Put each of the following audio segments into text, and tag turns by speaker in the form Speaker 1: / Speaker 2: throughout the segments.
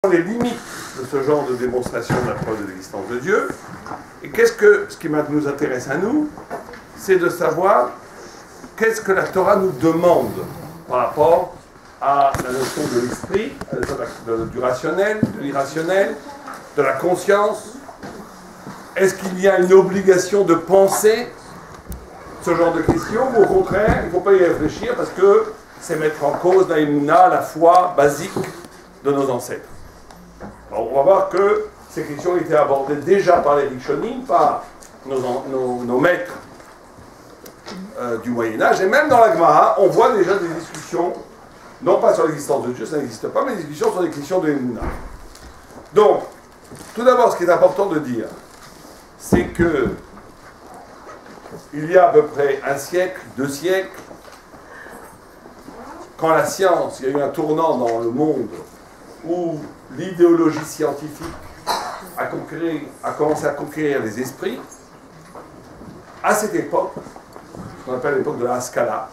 Speaker 1: les limites de ce genre de démonstration de la preuve de l'existence de Dieu. Et ce qui nous intéresse à nous, c'est de savoir qu'est-ce que la Torah nous demande par rapport à la notion de l'esprit, du rationnel, de l'irrationnel, de la conscience. Est-ce qu'il y a une obligation de penser ce genre de questions, ou au contraire, il ne faut pas y réfléchir parce que c'est mettre en cause la foi basique de nos ancêtres. Alors, on va voir que ces questions ont été abordées déjà par les Rishonim, par nos maîtres du Moyen-Âge, et même dans la Gemara, on voit déjà des discussions, non pas sur l'existence de Dieu, ça n'existe pas, mais des discussions sur les questions de Emouna. Donc, tout d'abord, ce qui est important de dire, c'est que il y a à peu près un siècle, 2 siècles, quand la science, il y a eu un tournant dans le monde où l'idéologie scientifique a commencé à conquérir les esprits, à cette époque, ce qu'on appelle l'époque de la Haskalah,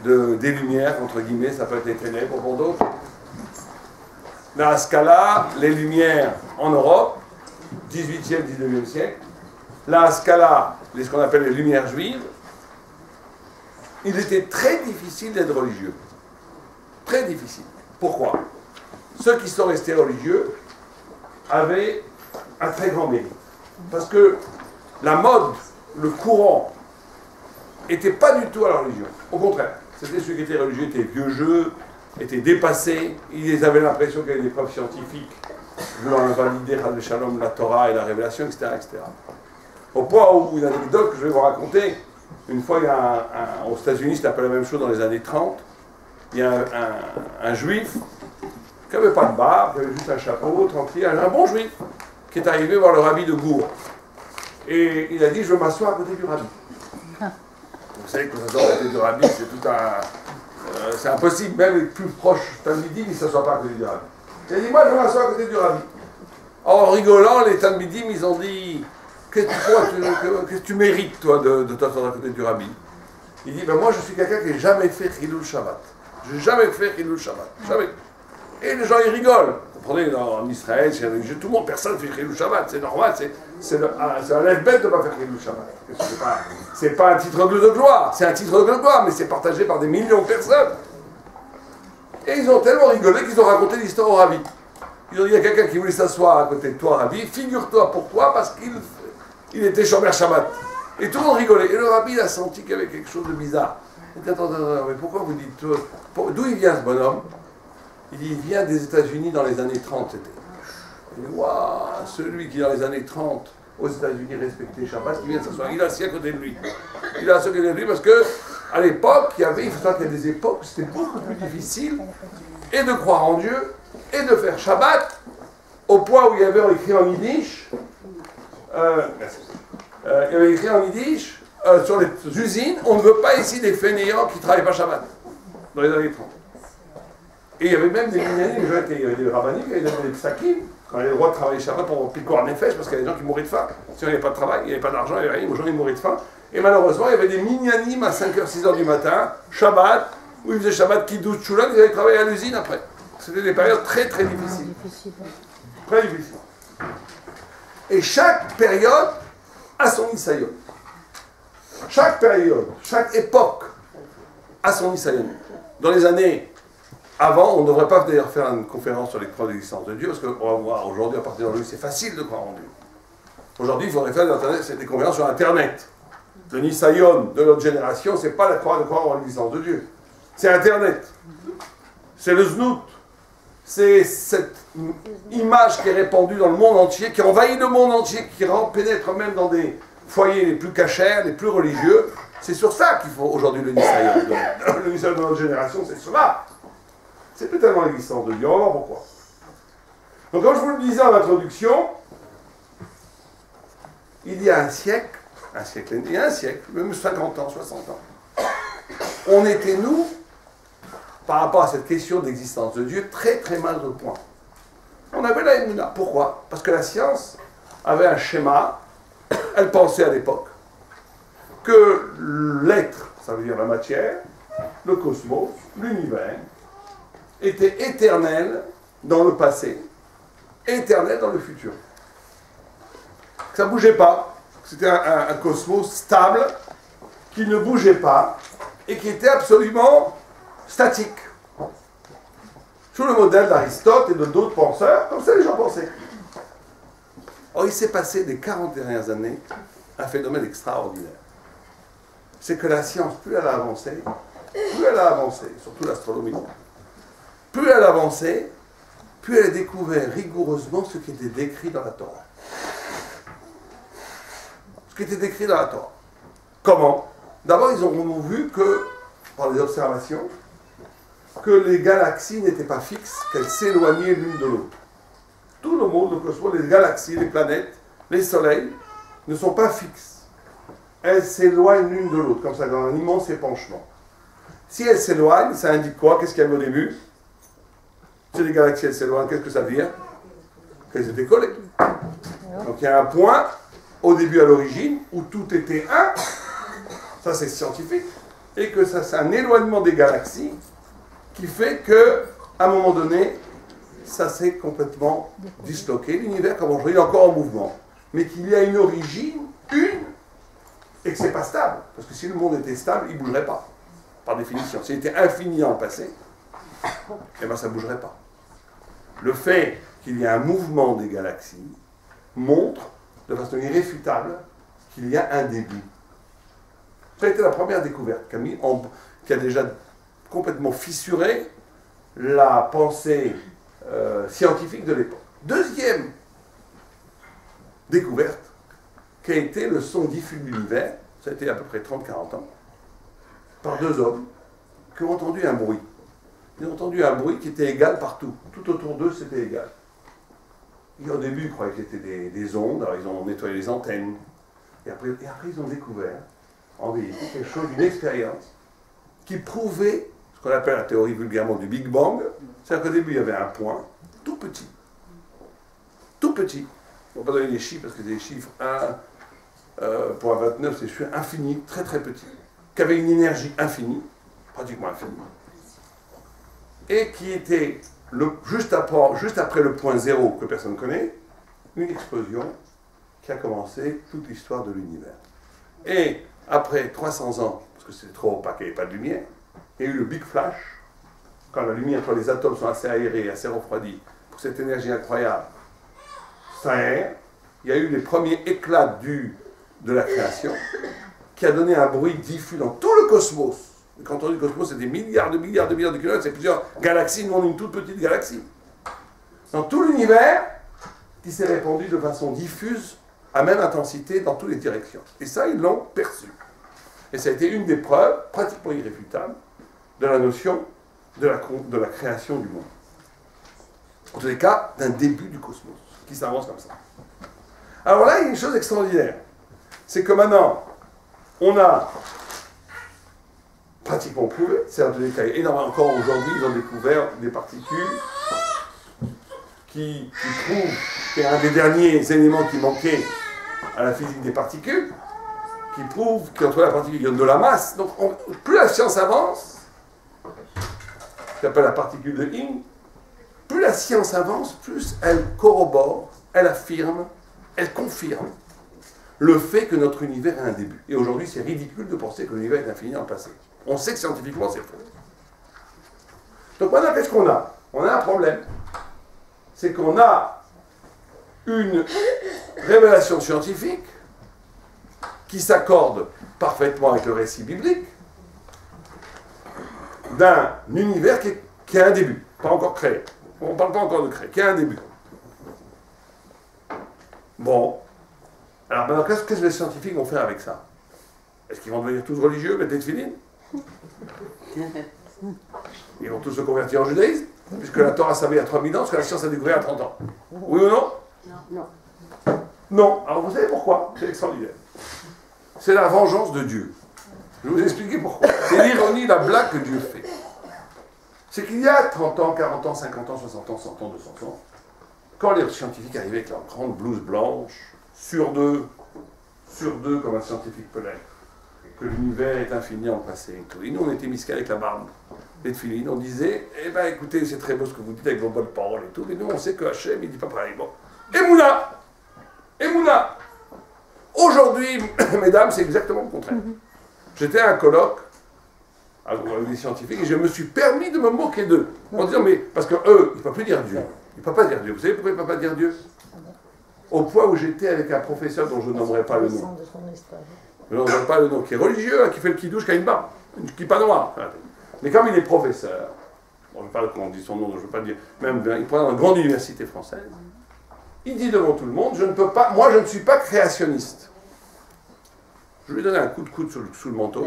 Speaker 1: des lumières, entre guillemets, ça peut être des ténèbres pour d'autres. La Haskalah, les lumières en Europe, 18e, 19e siècle, la Haskalah, ce qu'on appelle les lumières juives, il était très difficile d'être religieux. Très difficile. Pourquoi? Ceux qui sont restés religieux avaient un très grand mérite. Parce que la mode, le courant, n'était pas du tout à la religion. Au contraire, c'était ceux qui étaient religieux, étaient vieux jeux, étaient dépassés, ils avaient l'impression qu'il y avait des preuves scientifiques voulant invalider le Shalom, la Torah et la révélation, etc., etc. Au point où, une anecdote que je vais vous raconter, une fois, il y a aux États-Unis, c'était un peu la même chose dans les années 30, il y a un juif qui n'avait pas de barbe, qui avait juste un chapeau, tranquille, un bon juif, qui est arrivé voir le rabbi de Gour. Et il a dit, je veux m'asseoir à côté du rabbi. Vous savez que s'asseoir à côté du rabbi, c'est tout un... c'est impossible, même les plus proches Talmidim, ils ne s'assoient pas à côté du rabbi. Il a dit, moi je veux m'asseoir à côté du rabbi. En rigolant, les Talmidim, ils ont dit, qu'est-ce que tu mérites, toi, de t'asseoir à côté du rabbi? Il dit, ben moi je suis quelqu'un qui n'a jamais fait Chilul Shabbat. Je n'ai jamais fait Chilul Shabbat. Jamais. Et les gens, ils rigolent. Vous comprenez, en Israël, tout le monde, personne ne fait Chilul Shabbat. C'est normal, c'est un lève-bête de ne pas faire Chilul Shabbat. C'est pas un titre de gloire. C'est un titre de gloire, mais c'est partagé par des millions de personnes. Et ils ont tellement rigolé qu'ils ont raconté l'histoire au rabbi. Ils ont dit, il y a quelqu'un qui voulait s'asseoir à côté de toi, rabbi, figure-toi pour toi, parce qu'il était Shomer Shabbat. Et tout le monde rigolait. Et le rabbi, il a senti qu'il y avait quelque chose de bizarre. Il dit, attends, mais pourquoi vous dites... D'où il vient ce bonhomme? Il dit, il vient des États-Unis dans les années 30, c'était. Il dit, waouh, celui qui dans les années 30, aux États-Unis, respectait Shabbat, qui vient de s'asseoir, il est assis à côté de lui. Il est assis à côté de lui parce que, à l'époque, il faut savoir qu'il y a des époques où c'était beaucoup plus difficile, et de croire en Dieu, et de faire Shabbat, au point où il y avait écrit en yiddish, sur les usines, on ne veut pas ici des fainéants qui ne travaillent pas Shabbat, dans les années 30. Et il y avait même des minyanim, il y avait des rabbiniques, il y avait des psakim, quand il y avait le droit de travailler Shabbat pour piquer en effet, parce qu'il y a des gens qui mouraient de faim. Si on n'avait pas de travail, il n'y avait pas d'argent, il n'y avait rien, les gens ils mouraient de faim. Et malheureusement, il y avait des minyanim à 5h, 6h du matin, Shabbat, où ils faisaient Shabbat qui 12 choulan, ils allaient travailler à l'usine après. C'était des périodes très très difficiles. Très difficiles. Et chaque période a son Nisayon. Chaque période, chaque époque a son Nisayon. Dans les années avant, on ne devrait pas d'ailleurs faire une conférence sur les preuves de l'existence de Dieu, parce qu'on va voir aujourd'hui, à partir d'aujourd'hui, c'est facile de croire en Dieu. Aujourd'hui, il faudrait faire des conférences sur Internet. Le Nisayon de notre génération, c'est pas de croire en l'existence de Dieu. C'est Internet. C'est le Znout. C'est cette image qui est répandue dans le monde entier, qui envahit le monde entier, qui pénètre même dans des foyers les plus cachers, les plus religieux. C'est sur ça qu'il faut aujourd'hui le Nisayon. Le Nisayon de notre génération, c'est cela. C'est plus tellement l'existence de Dieu. On va voir pourquoi. Donc, comme je vous le disais en introduction, il y a un siècle, même 50 ans, 60 ans, on était, nous, par rapport à cette question d'existence de Dieu, très très mal au point. On avait la Emouna. Pourquoi? Parce que la science avait un schéma, elle pensait à l'époque, que l'être, ça veut dire la matière, le cosmos, l'univers, était éternel dans le passé éternel dans le futur. Que ça ne bougeait pas. C'était un cosmos stable, qui ne bougeait pas, et qui était absolument statique. Sous le modèle d'Aristote et de d'autres penseurs, comme ça les gens pensaient. Or, il s'est passé des 40 dernières années un phénomène extraordinaire. C'est que la science, plus elle a avancé, surtout l'astronomie, plus elle a avancé, plus elle a découvert rigoureusement ce qui était décrit dans la Torah. Ce qui était décrit dans la Torah. Comment? D'abord, ils ont vu que, par les observations, que les galaxies n'étaient pas fixes, qu'elles s'éloignaient l'une de l'autre. Tout le monde, le cosmos, les galaxies, les planètes, les soleils, ne sont pas fixes. Elles s'éloignent l'une de l'autre, comme ça, dans un immense épanchement. Si elles s'éloignent, ça indique quoi? Qu'est-ce qu'il y avait au début? Si les galaxies, elles s'éloignent, qu'est-ce que ça veut dire? Qu'elles étaient collées. Donc il y a un point, au début, à l'origine, où tout était un, ça c'est scientifique, et que ça c'est un éloignement des galaxies qui fait que, à un moment donné, ça s'est complètement disloqué. L'univers, comme aujourd'hui, il est encore en mouvement, mais qu'il y a une origine, et que c'est pas stable. Parce que si le monde était stable, il ne bougerait pas, par définition. S'il était infini dans le passé, eh bien ça ne bougerait pas. Le fait qu'il y ait un mouvement des galaxies montre, de façon irréfutable, qu'il y a un début. Ça a été la première découverte qui a déjà complètement fissuré la pensée scientifique de l'époque. Deuxième découverte, qui a été le son diffus de l'univers, ça a été à peu près 30-40 ans, par deux hommes qui ont entendu un bruit. Ils ont entendu un bruit qui était égal partout. Tout autour d'eux, c'était égal. Et au début, ils croyaient que c'était des ondes, alors ils ont nettoyé les antennes. Et après ils ont découvert, en vérité, quelque chose, une expérience, qui prouvait ce qu'on appelle la théorie vulgairement du Big Bang. C'est-à-dire qu'au début, il y avait un point, tout petit. Tout petit. On ne va pas donner les chiffres, parce que c'est des chiffres 1,29, c'est des chiffres infinis, très très petits, qui avait une énergie infinie, pratiquement infinie, et qui était, juste après le point zéro que personne ne connaît, une explosion qui a commencé toute l'histoire de l'univers. Et après 300 ans, parce que c'était trop opaque, il n'y avait pas de lumière, il y a eu le Big Flash, quand la lumière, quand les atomes sont assez aérés, assez refroidis, pour cette énergie incroyable, ça aère, il y a eu les premiers éclats de la création, qui a donné un bruit diffus dans tout le cosmos. Et quand on dit cosmos, c'est des milliards de kilomètres, c'est plusieurs galaxies, nous on est une toute petite galaxie. Dans tout l'univers, qui s'est répandu de façon diffuse, à même intensité, dans toutes les directions. Et ça, ils l'ont perçu. Et ça a été une des preuves, pratiquement irréfutables, de la notion de la création du monde. En tous les cas, d'un début du cosmos, qui s'avance comme ça. Alors là, il y a une chose extraordinaire. C'est que maintenant, on a pratiquement prouvé, c'est un des cas énorme, encore aujourd'hui, ils ont découvert des particules qui prouvent, c'est un des derniers éléments qui manquait à la physique des particules, qui prouve qu'entre la particule, il y a de la masse. Donc, plus la science avance, ce qu'on appelle la particule de Higgs, plus la science avance, plus elle corrobore, elle affirme, elle confirme le fait que notre univers a un début. Et aujourd'hui, c'est ridicule de penser que l'univers est infini dans le passé. On sait que scientifiquement, c'est faux. Donc maintenant, qu'est-ce qu'on a? On a un problème. C'est qu'on a une révélation scientifique qui s'accorde parfaitement avec le récit biblique d'un univers qui a un début, pas encore créé. On ne parle pas encore de créer, qui a un début. Bon. Alors maintenant, qu'est-ce que les scientifiques vont faire avec ça? Est-ce qu'ils vont devenir tous religieux, mettre des tefilines? Ils vont tous se convertir en judaïsme? Puisque la Torah savait à 3000 ans, ce que la science a découvert à 30 ans. Oui ou non?
Speaker 2: Non.
Speaker 1: Non. Alors vous savez pourquoi? C'est extraordinaire. C'est la vengeance de Dieu. Je vais vous expliquer pourquoi. C'est l'ironie, la blague que Dieu fait. C'est qu'il y a 30 ans, 40 ans, 50 ans, 60 ans, 100 ans, 200 ans, quand les scientifiques arrivaient avec leur grande blouse blanche, sur deux, comme un scientifique peut l'être, que l'univers est infini en passé et tout. Et nous, on était misqués avec la barbe. les tefilines, on disait, eh ben écoutez, c'est très beau ce que vous dites avec vos bonnes paroles et tout, mais nous on sait que Hachem, il dit pas pareil. Bon. Emouna. Emouna. Aujourd'hui, mesdames, c'est exactement le contraire. J'étais à un colloque avec des scientifiques et je me suis permis de me moquer d'eux. En disant, mais parce qu'eux, ils ne peuvent plus dire Dieu. Ils ne peuvent pas dire Dieu. Vous savez pourquoi ils ne peuvent pas dire Dieu? Au point où j'étais avec un professeur dont je nommerai pas le nom. Je ne nommerai pas le nom, qui est religieux, qui fait le kidouche, qui a une barbe, une kippa noire. Mais comme il est professeur, bon, je ne veux pas qu'on dise son nom, je ne veux pas dire, même il prend dans une grande université française, il dit devant tout le monde, je ne peux pas, moi je ne suis pas créationniste. Je lui ai donné un coup de coude sous le manteau.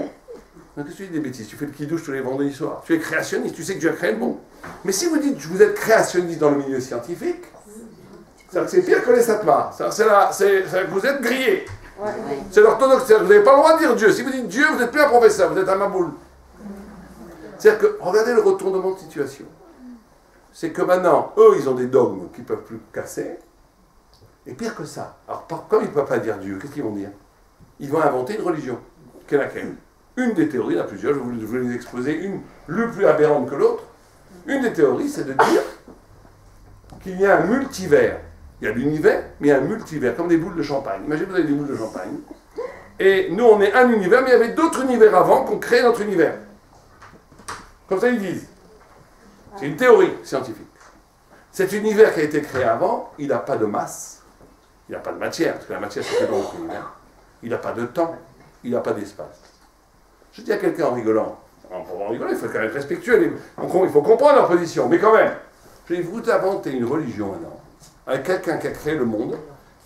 Speaker 1: Qu'est-ce que tu dis des bêtises? Tu fais le kidouche tous les vendredis soirs. Tu es créationniste, tu sais que Dieu a créé le monde. Mais si vous dites que vous êtes créationniste dans le milieu scientifique, c'est pire que les satmars. Vous êtes grillés. C'est l'orthodoxe. Vous n'avez pas le droit de dire Dieu. Si vous dites Dieu, vous n'êtes plus un professeur, vous êtes un maboule. C'est-à-dire que, regardez le retournement de situation. C'est que maintenant, eux, ils ont des dogmes qu'ils ne peuvent plus casser. Et pire que ça, alors comme ils ne peuvent pas dire Dieu, qu'est-ce qu'ils vont dire? Ils vont inventer une religion. Quelle est laquelle? Une des théories, il y en a plusieurs, je vais vous exposer une plus aberrante que l'autre. Une des théories, c'est de dire qu'il y a un multivers. Il y a l'univers, mais il y a un multivers, comme des boules de champagne. Imaginez que vous avez des boules de champagne. Et nous, on est un univers, mais il y avait d'autres univers avant qu'on crée notre univers. Comme ça, ils disent. C'est une théorie scientifique. Cet univers qui a été créé avant, il n'a pas de masse, il n'a pas de matière, parce que la matière, c'est dans notre univers. Il n'a pas de temps, il n'a pas d'espace. Je dis à quelqu'un en rigolant, on peut en rigoler, il faut quand même être respectueux, il faut comprendre leur position, mais quand même, je dis, vous inventez une religion maintenant, avec quelqu'un qui a créé le monde,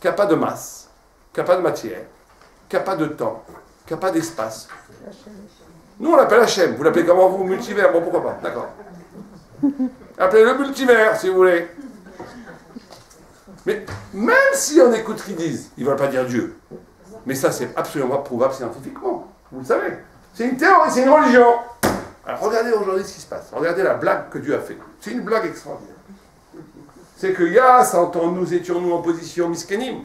Speaker 1: qui n'a pas de masse, qui n'a pas de matière, qui n'a pas de temps, qui n'a pas d'espace. Nous, on l'appelle Hachem. Vous l'appelez comment, vous? Multivers? Bon, pourquoi pas, d'accord. Appelez-le multivers, si vous voulez. Mais même si on écoute ce qu'ils disent, ils ne veulent pas dire Dieu. Mais ça, c'est absolument prouvable scientifiquement. Vous le savez. C'est une théorie, c'est une religion. Alors, regardez aujourd'hui ce qui se passe. Regardez la blague que Dieu a faite. C'est une blague extraordinaire. C'est qu'il y a 100 ans, nous étions en position miskénim.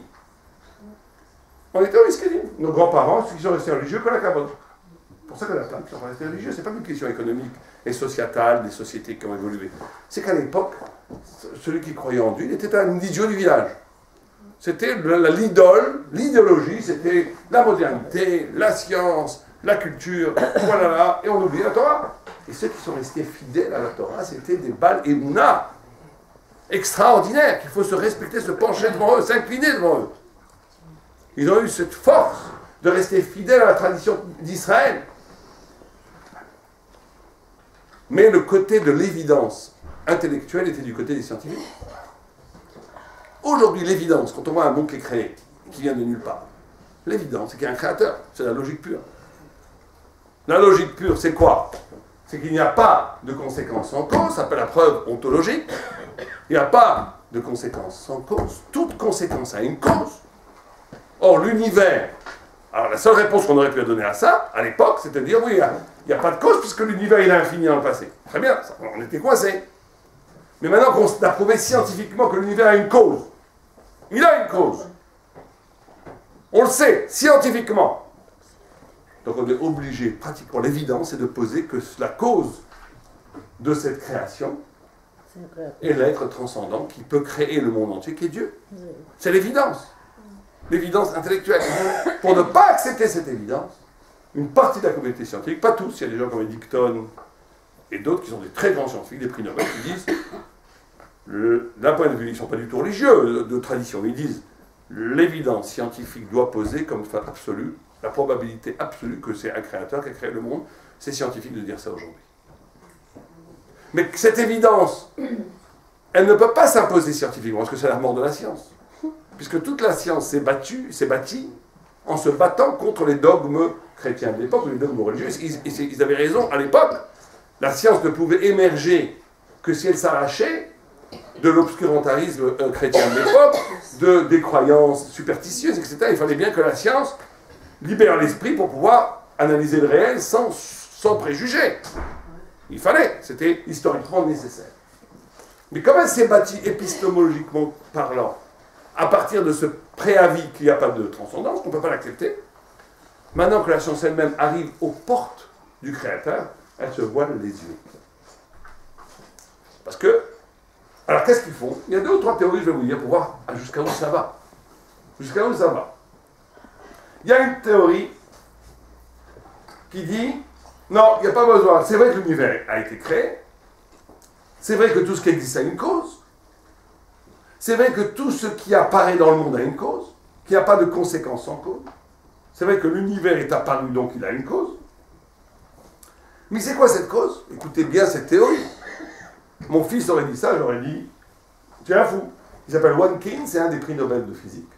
Speaker 1: On était au miskénim. Nos grands-parents, ceux qui sont restés religieux, que la cabane. C'est pour ça qu'il y en a plein qui sont restés religieux. Ce n'est pas une question économique et sociétale des sociétés qui ont évolué. C'est qu'à l'époque, celui qui croyait en Dieu, il était un idiot du village. C'était l'idéologie, c'était la modernité, la science, la culture, voilà, et on oublie la Torah. Et ceux qui sont restés fidèles à la Torah, c'était des Bal Emouna extraordinaires, qu'il faut se respecter, se pencher devant eux, s'incliner devant eux. Ils ont eu cette force de rester fidèles à la tradition d'Israël. Mais le côté de l'évidence intellectuelle était du côté des scientifiques. Aujourd'hui, l'évidence, quand on voit un monde qui est créé, qui vient de nulle part, l'évidence, c'est qu'il y a un créateur. C'est la logique pure. La logique pure, c'est quoi? C'est qu'il n'y a pas de conséquences sans cause, ça s'appelle la preuve ontologique. Il n'y a pas de conséquences sans cause. Toute conséquence a une cause. Or, l'univers, alors la seule réponse qu'on aurait pu donner à ça, à l'époque, c'est de dire, oui, il n'y a pas de cause puisque l'univers, il est infini dans le passé. Très bien, on était coincés. Mais maintenant qu'on a prouvé scientifiquement que l'univers a une cause, il a une cause. On le sait, scientifiquement. Donc on est obligé, pratiquement, l'évidence, c'est de poser que la cause de cette création est l'être transcendant qui peut créer le monde entier, qui est Dieu. C'est l'évidence. L'évidence intellectuelle. Pour ne pas accepter cette évidence, une partie de la communauté scientifique, pas tous, il y a des gens comme Eddington et d'autres qui sont des très grands scientifiques, des prix Nobel, qui disent, d'un point de vue, ils ne sont pas du tout religieux de tradition, ils disent l'évidence scientifique doit poser comme fait absolu, la probabilité absolue que c'est un créateur qui a créé le monde. C'est scientifique de dire ça aujourd'hui. Mais cette évidence, elle ne peut pas s'imposer scientifiquement, parce que c'est la mort de la science. Puisque toute la science s'est bâtie en se battant contre les dogmes chrétiens de l'époque, ou les dogmes religieux. Ils avaient raison, à l'époque, la science ne pouvait émerger que si elle s'arrachait de l'obscurantarisme chrétien de l'époque, des croyances superstitieuses, etc. Il fallait bien que la science libère l'esprit pour pouvoir analyser le réel sans préjugés. Il fallait, c'était historiquement nécessaire. Mais comme elle s'est bâtie épistémologiquement parlant, à partir de ce préavis qu'il n'y a pas de transcendance, qu'on ne peut pas l'accepter, maintenant que la science elle-même arrive aux portes du Créateur, elle se voile les yeux. Parce que, alors qu'est-ce qu'ils font? Il y a 2 ou 3 théories, je vais vous dire, pour voir jusqu'à où ça va. Jusqu'à où ça va. Il y a une théorie qui dit, non, il n'y a pas besoin. C'est vrai que l'univers a été créé. C'est vrai que tout ce qui existe a une cause. C'est vrai que tout ce qui apparaît dans le monde a une cause, qu'il n'y a pas de conséquences sans cause. C'est vrai que l'univers est apparu, donc il a une cause. Mais c'est quoi cette cause? Écoutez bien cette théorie. Mon fils aurait dit ça, j'aurais dit, tu es un fou. Il s'appelle Watkins, c'est un des prix Nobel de physique.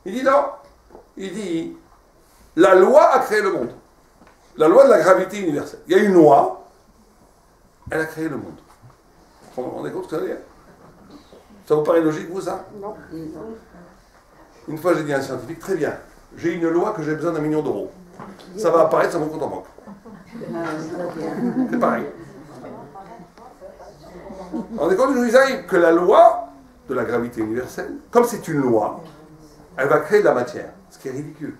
Speaker 1: Il dit non. Il dit, la loi a créé le monde. La loi de la gravité universelle. Il y a une loi, elle a créé le monde. Vous vous rendez compte ce que ça veut dire? Ça vous paraît logique, vous, ça?
Speaker 2: Non.
Speaker 1: Une fois, j'ai dit à un scientifique, très bien, j'ai une loi que j'ai besoin d'1 million d'euros. Ça va apparaître sur mon compte en banque. C'est pareil. Vous vous rendez compte, je vous disais que la loi de la gravité universelle, comme c'est une loi, elle va créer de la matière, ce qui est ridicule.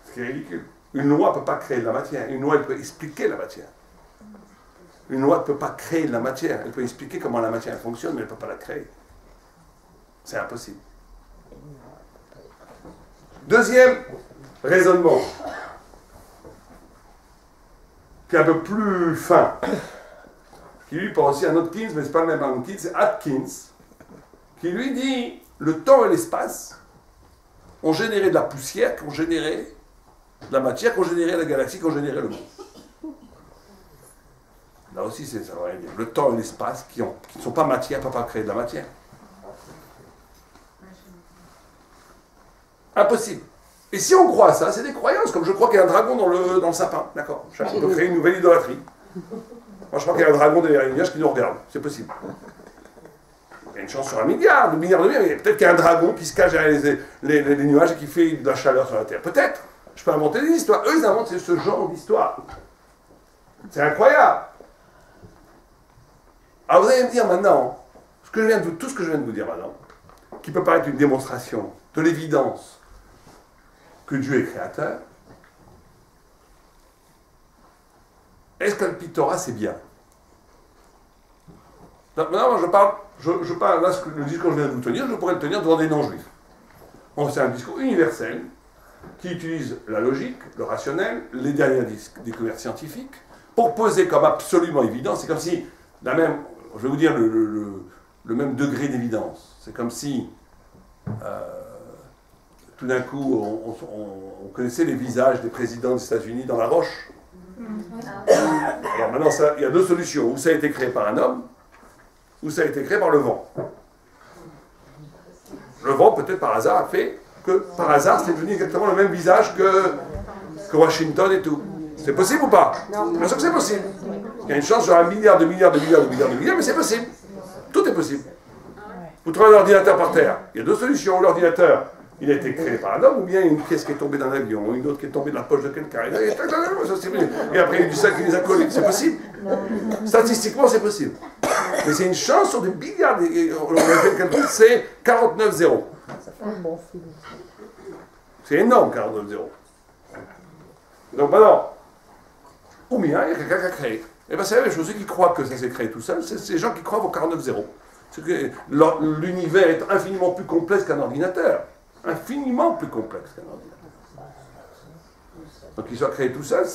Speaker 1: Ce qui est ridicule. Une loi ne peut pas créer de la matière. Une loi, elle peut expliquer la matière. Une loi ne peut pas créer de la matière. Elle peut expliquer comment la matière fonctionne, mais elle ne peut pas la créer. C'est impossible. Deuxième raisonnement, qui est un peu plus fin, qui lui pense aussi à Atkins, mais ce n'est pas le même Atkins, c'est Atkins, qui lui dit le temps et l'espace ont généré de la poussière, qui ont généré de la matière, qui ont généré la galaxie, qui ont généré le monde. Là aussi, ça veut rien dire. Le temps et l'espace, qui ne sont pas matière, ne peuvent pas créer de la matière. Impossible. Et si on croit à ça, c'est des croyances, comme je crois qu'il y a un dragon dans le sapin, d'accord? On peut créer une nouvelle idolâtrie. Moi, je crois qu'il y a un dragon derrière une vierge qui nous regarde, c'est possible. Il y a une chance sur 1 milliard, 2 milliards de milliards, mais peut-être qu'il y a un dragon qui se cache derrière les nuages et qui fait de la chaleur sur la Terre. Peut-être. Je peux inventer des histoires. Eux, ils inventent ce genre d'histoire. C'est incroyable. Alors vous allez me dire maintenant, tout ce que je viens de vous dire maintenant, qui peut paraître une démonstration de l'évidence que Dieu est créateur, est-ce que le Torah c'est bien? Maintenant, je parle là, le discours que je viens de vous tenir, je pourrais le tenir devant des non-juifs. Bon, c'est un discours universel qui utilise la logique, le rationnel, les dernières découvertes scientifiques, pour poser comme absolument évident, c'est comme si, je vais vous dire le même degré d'évidence. C'est comme si, tout d'un coup, on connaissait les visages des présidents des États-Unis dans la roche. Alors maintenant, il y a 2 solutions. Ou ça a été créé par un homme, ou ça a été créé par le vent. Le vent, peut-être par hasard, a fait que, par hasard, c'est devenu exactement le même visage que Washington et tout. C'est possible ou pas? Bien sûr que c'est possible. Il y a une chance sur 1 milliard, de milliards, mais c'est possible. Tout est possible. Vous trouvez un ordinateur par terre. Il y a 2 solutions. L'ordinateur, il a été créé par un homme, ou bien une pièce qui est tombée d'un avion, une autre qui est tombée de la poche de quelqu'un. Et après, il y a du sac qui les a collés. C'est possible. Statistiquement, c'est possible. Mais c'est une chance sur des milliards. On a fait le calcul, c'est 49 zéros. C'est énorme, 49 zéros. Donc maintenant, ou bien il y a quelqu'un qui a créé. Et bien c'est la même chose, ceux qui croient que ça s'est créé tout seul, c'est les gens qui croient au 49 zéros. C'est que l'univers est infiniment plus complexe qu'un ordinateur. Infiniment plus complexe qu'un ordinateur. Donc qu'il soit créé tout seul,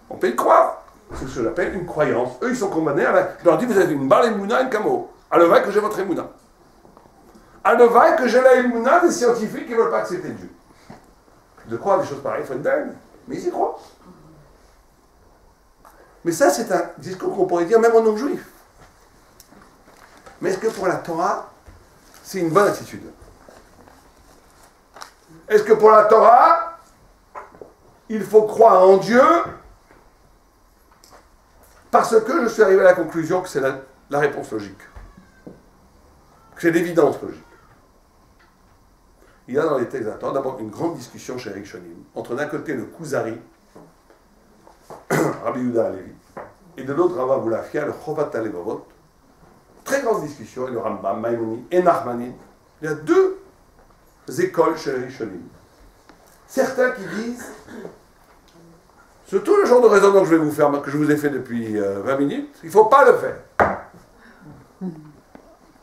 Speaker 1: on peut y croire. C'est ce que j'appelle une croyance. Eux, ils sont condamnés je leur dis, vous avez une balle émouna, une camo. Allez que j'ai votre émouna. Allez que j'ai la émouna des scientifiques qui ne veulent pas accepter Dieu. De croire des choses pareilles, il faut être dingue. Mais ils y croient. Mais ça, c'est un discours qu'on pourrait dire même en non-juif. Mais est-ce que pour la Torah, c'est une bonne attitude? Est-ce que pour la Torah, il faut croire en Dieu parce que je suis arrivé à la conclusion que c'est la réponse logique, que c'est l'évidence logique? Il y a dans les textes d'Ator d'abord une grande discussion chez Rishonim entre d'un côté le Kuzari, Rabbi Yehuda Halevi, et de l'autre Rava Boulafia, le Chovat Halevavot. Très grande discussion, et le Rambam, Maïmonide et Nachmanide. Il y a 2 écoles chez les Rishonim. Certains qui disent Sur tout le genre de raisonnement que je vais vous faire, que je vous ai fait depuis 20 minutes, il ne faut pas le faire. Il ne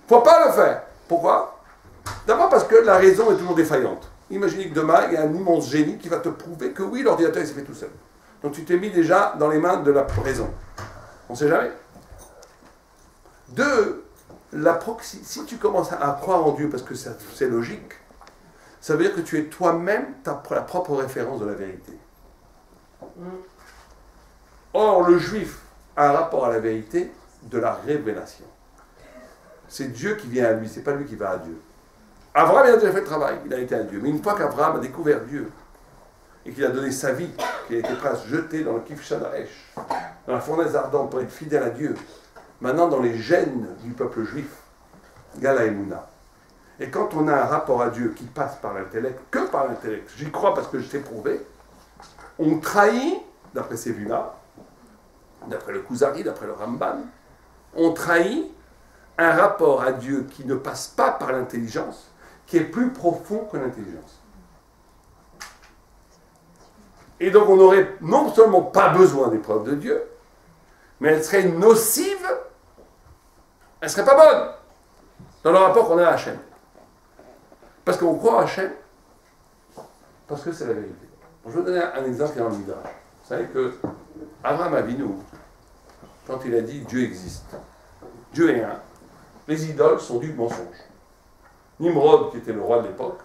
Speaker 1: faut pas le faire. Pourquoi? D'abord parce que la raison est toujours défaillante. Imaginez que demain, il y a un immense génie qui va te prouver que oui, l'ordinateur, il s'est fait tout seul. Donc tu t'es mis déjà dans les mains de la raison. On ne sait jamais. Deux, si tu commences à croire en Dieu parce que c'est logique, ça veut dire que tu es toi-même la propre référence de la vérité. Or, le juif a un rapport à la vérité de la révélation. C'est Dieu qui vient à lui, c'est pas lui qui va à Dieu. Abraham, il a déjà fait le travail, il a été à Dieu. Mais une fois qu'Abraham a découvert Dieu, et qu'il a donné sa vie, qu'il a été prêt à se jeter dans le Kivshan Haaresh, dans la fournaise ardente pour être fidèle à Dieu, maintenant dans les gènes du peuple juif, Gala Emouna. Et quand on a un rapport à Dieu qui passe par l'intellect, que par l'intellect, j'y crois parce que je t'ai prouvé, on trahit, d'après ces vues-là, d'après le Kuzari, d'après le Ramban, on trahit un rapport à Dieu qui ne passe pas par l'intelligence, qui est plus profond que l'intelligence. Et donc on n'aurait non seulement pas besoin des preuves de Dieu, mais elle serait nocive, elle ne serait pas bonne dans le rapport qu'on a à Hachem. Parce qu'on croit à Hachem, parce que c'est la vérité. Je vais vous donner un exemple qui est dans le Midrash. Vous savez que Abraham Avinu, quand il a dit Dieu existe, Dieu est un, les idoles sont du mensonge. Nimrod, qui était le roi de l'époque,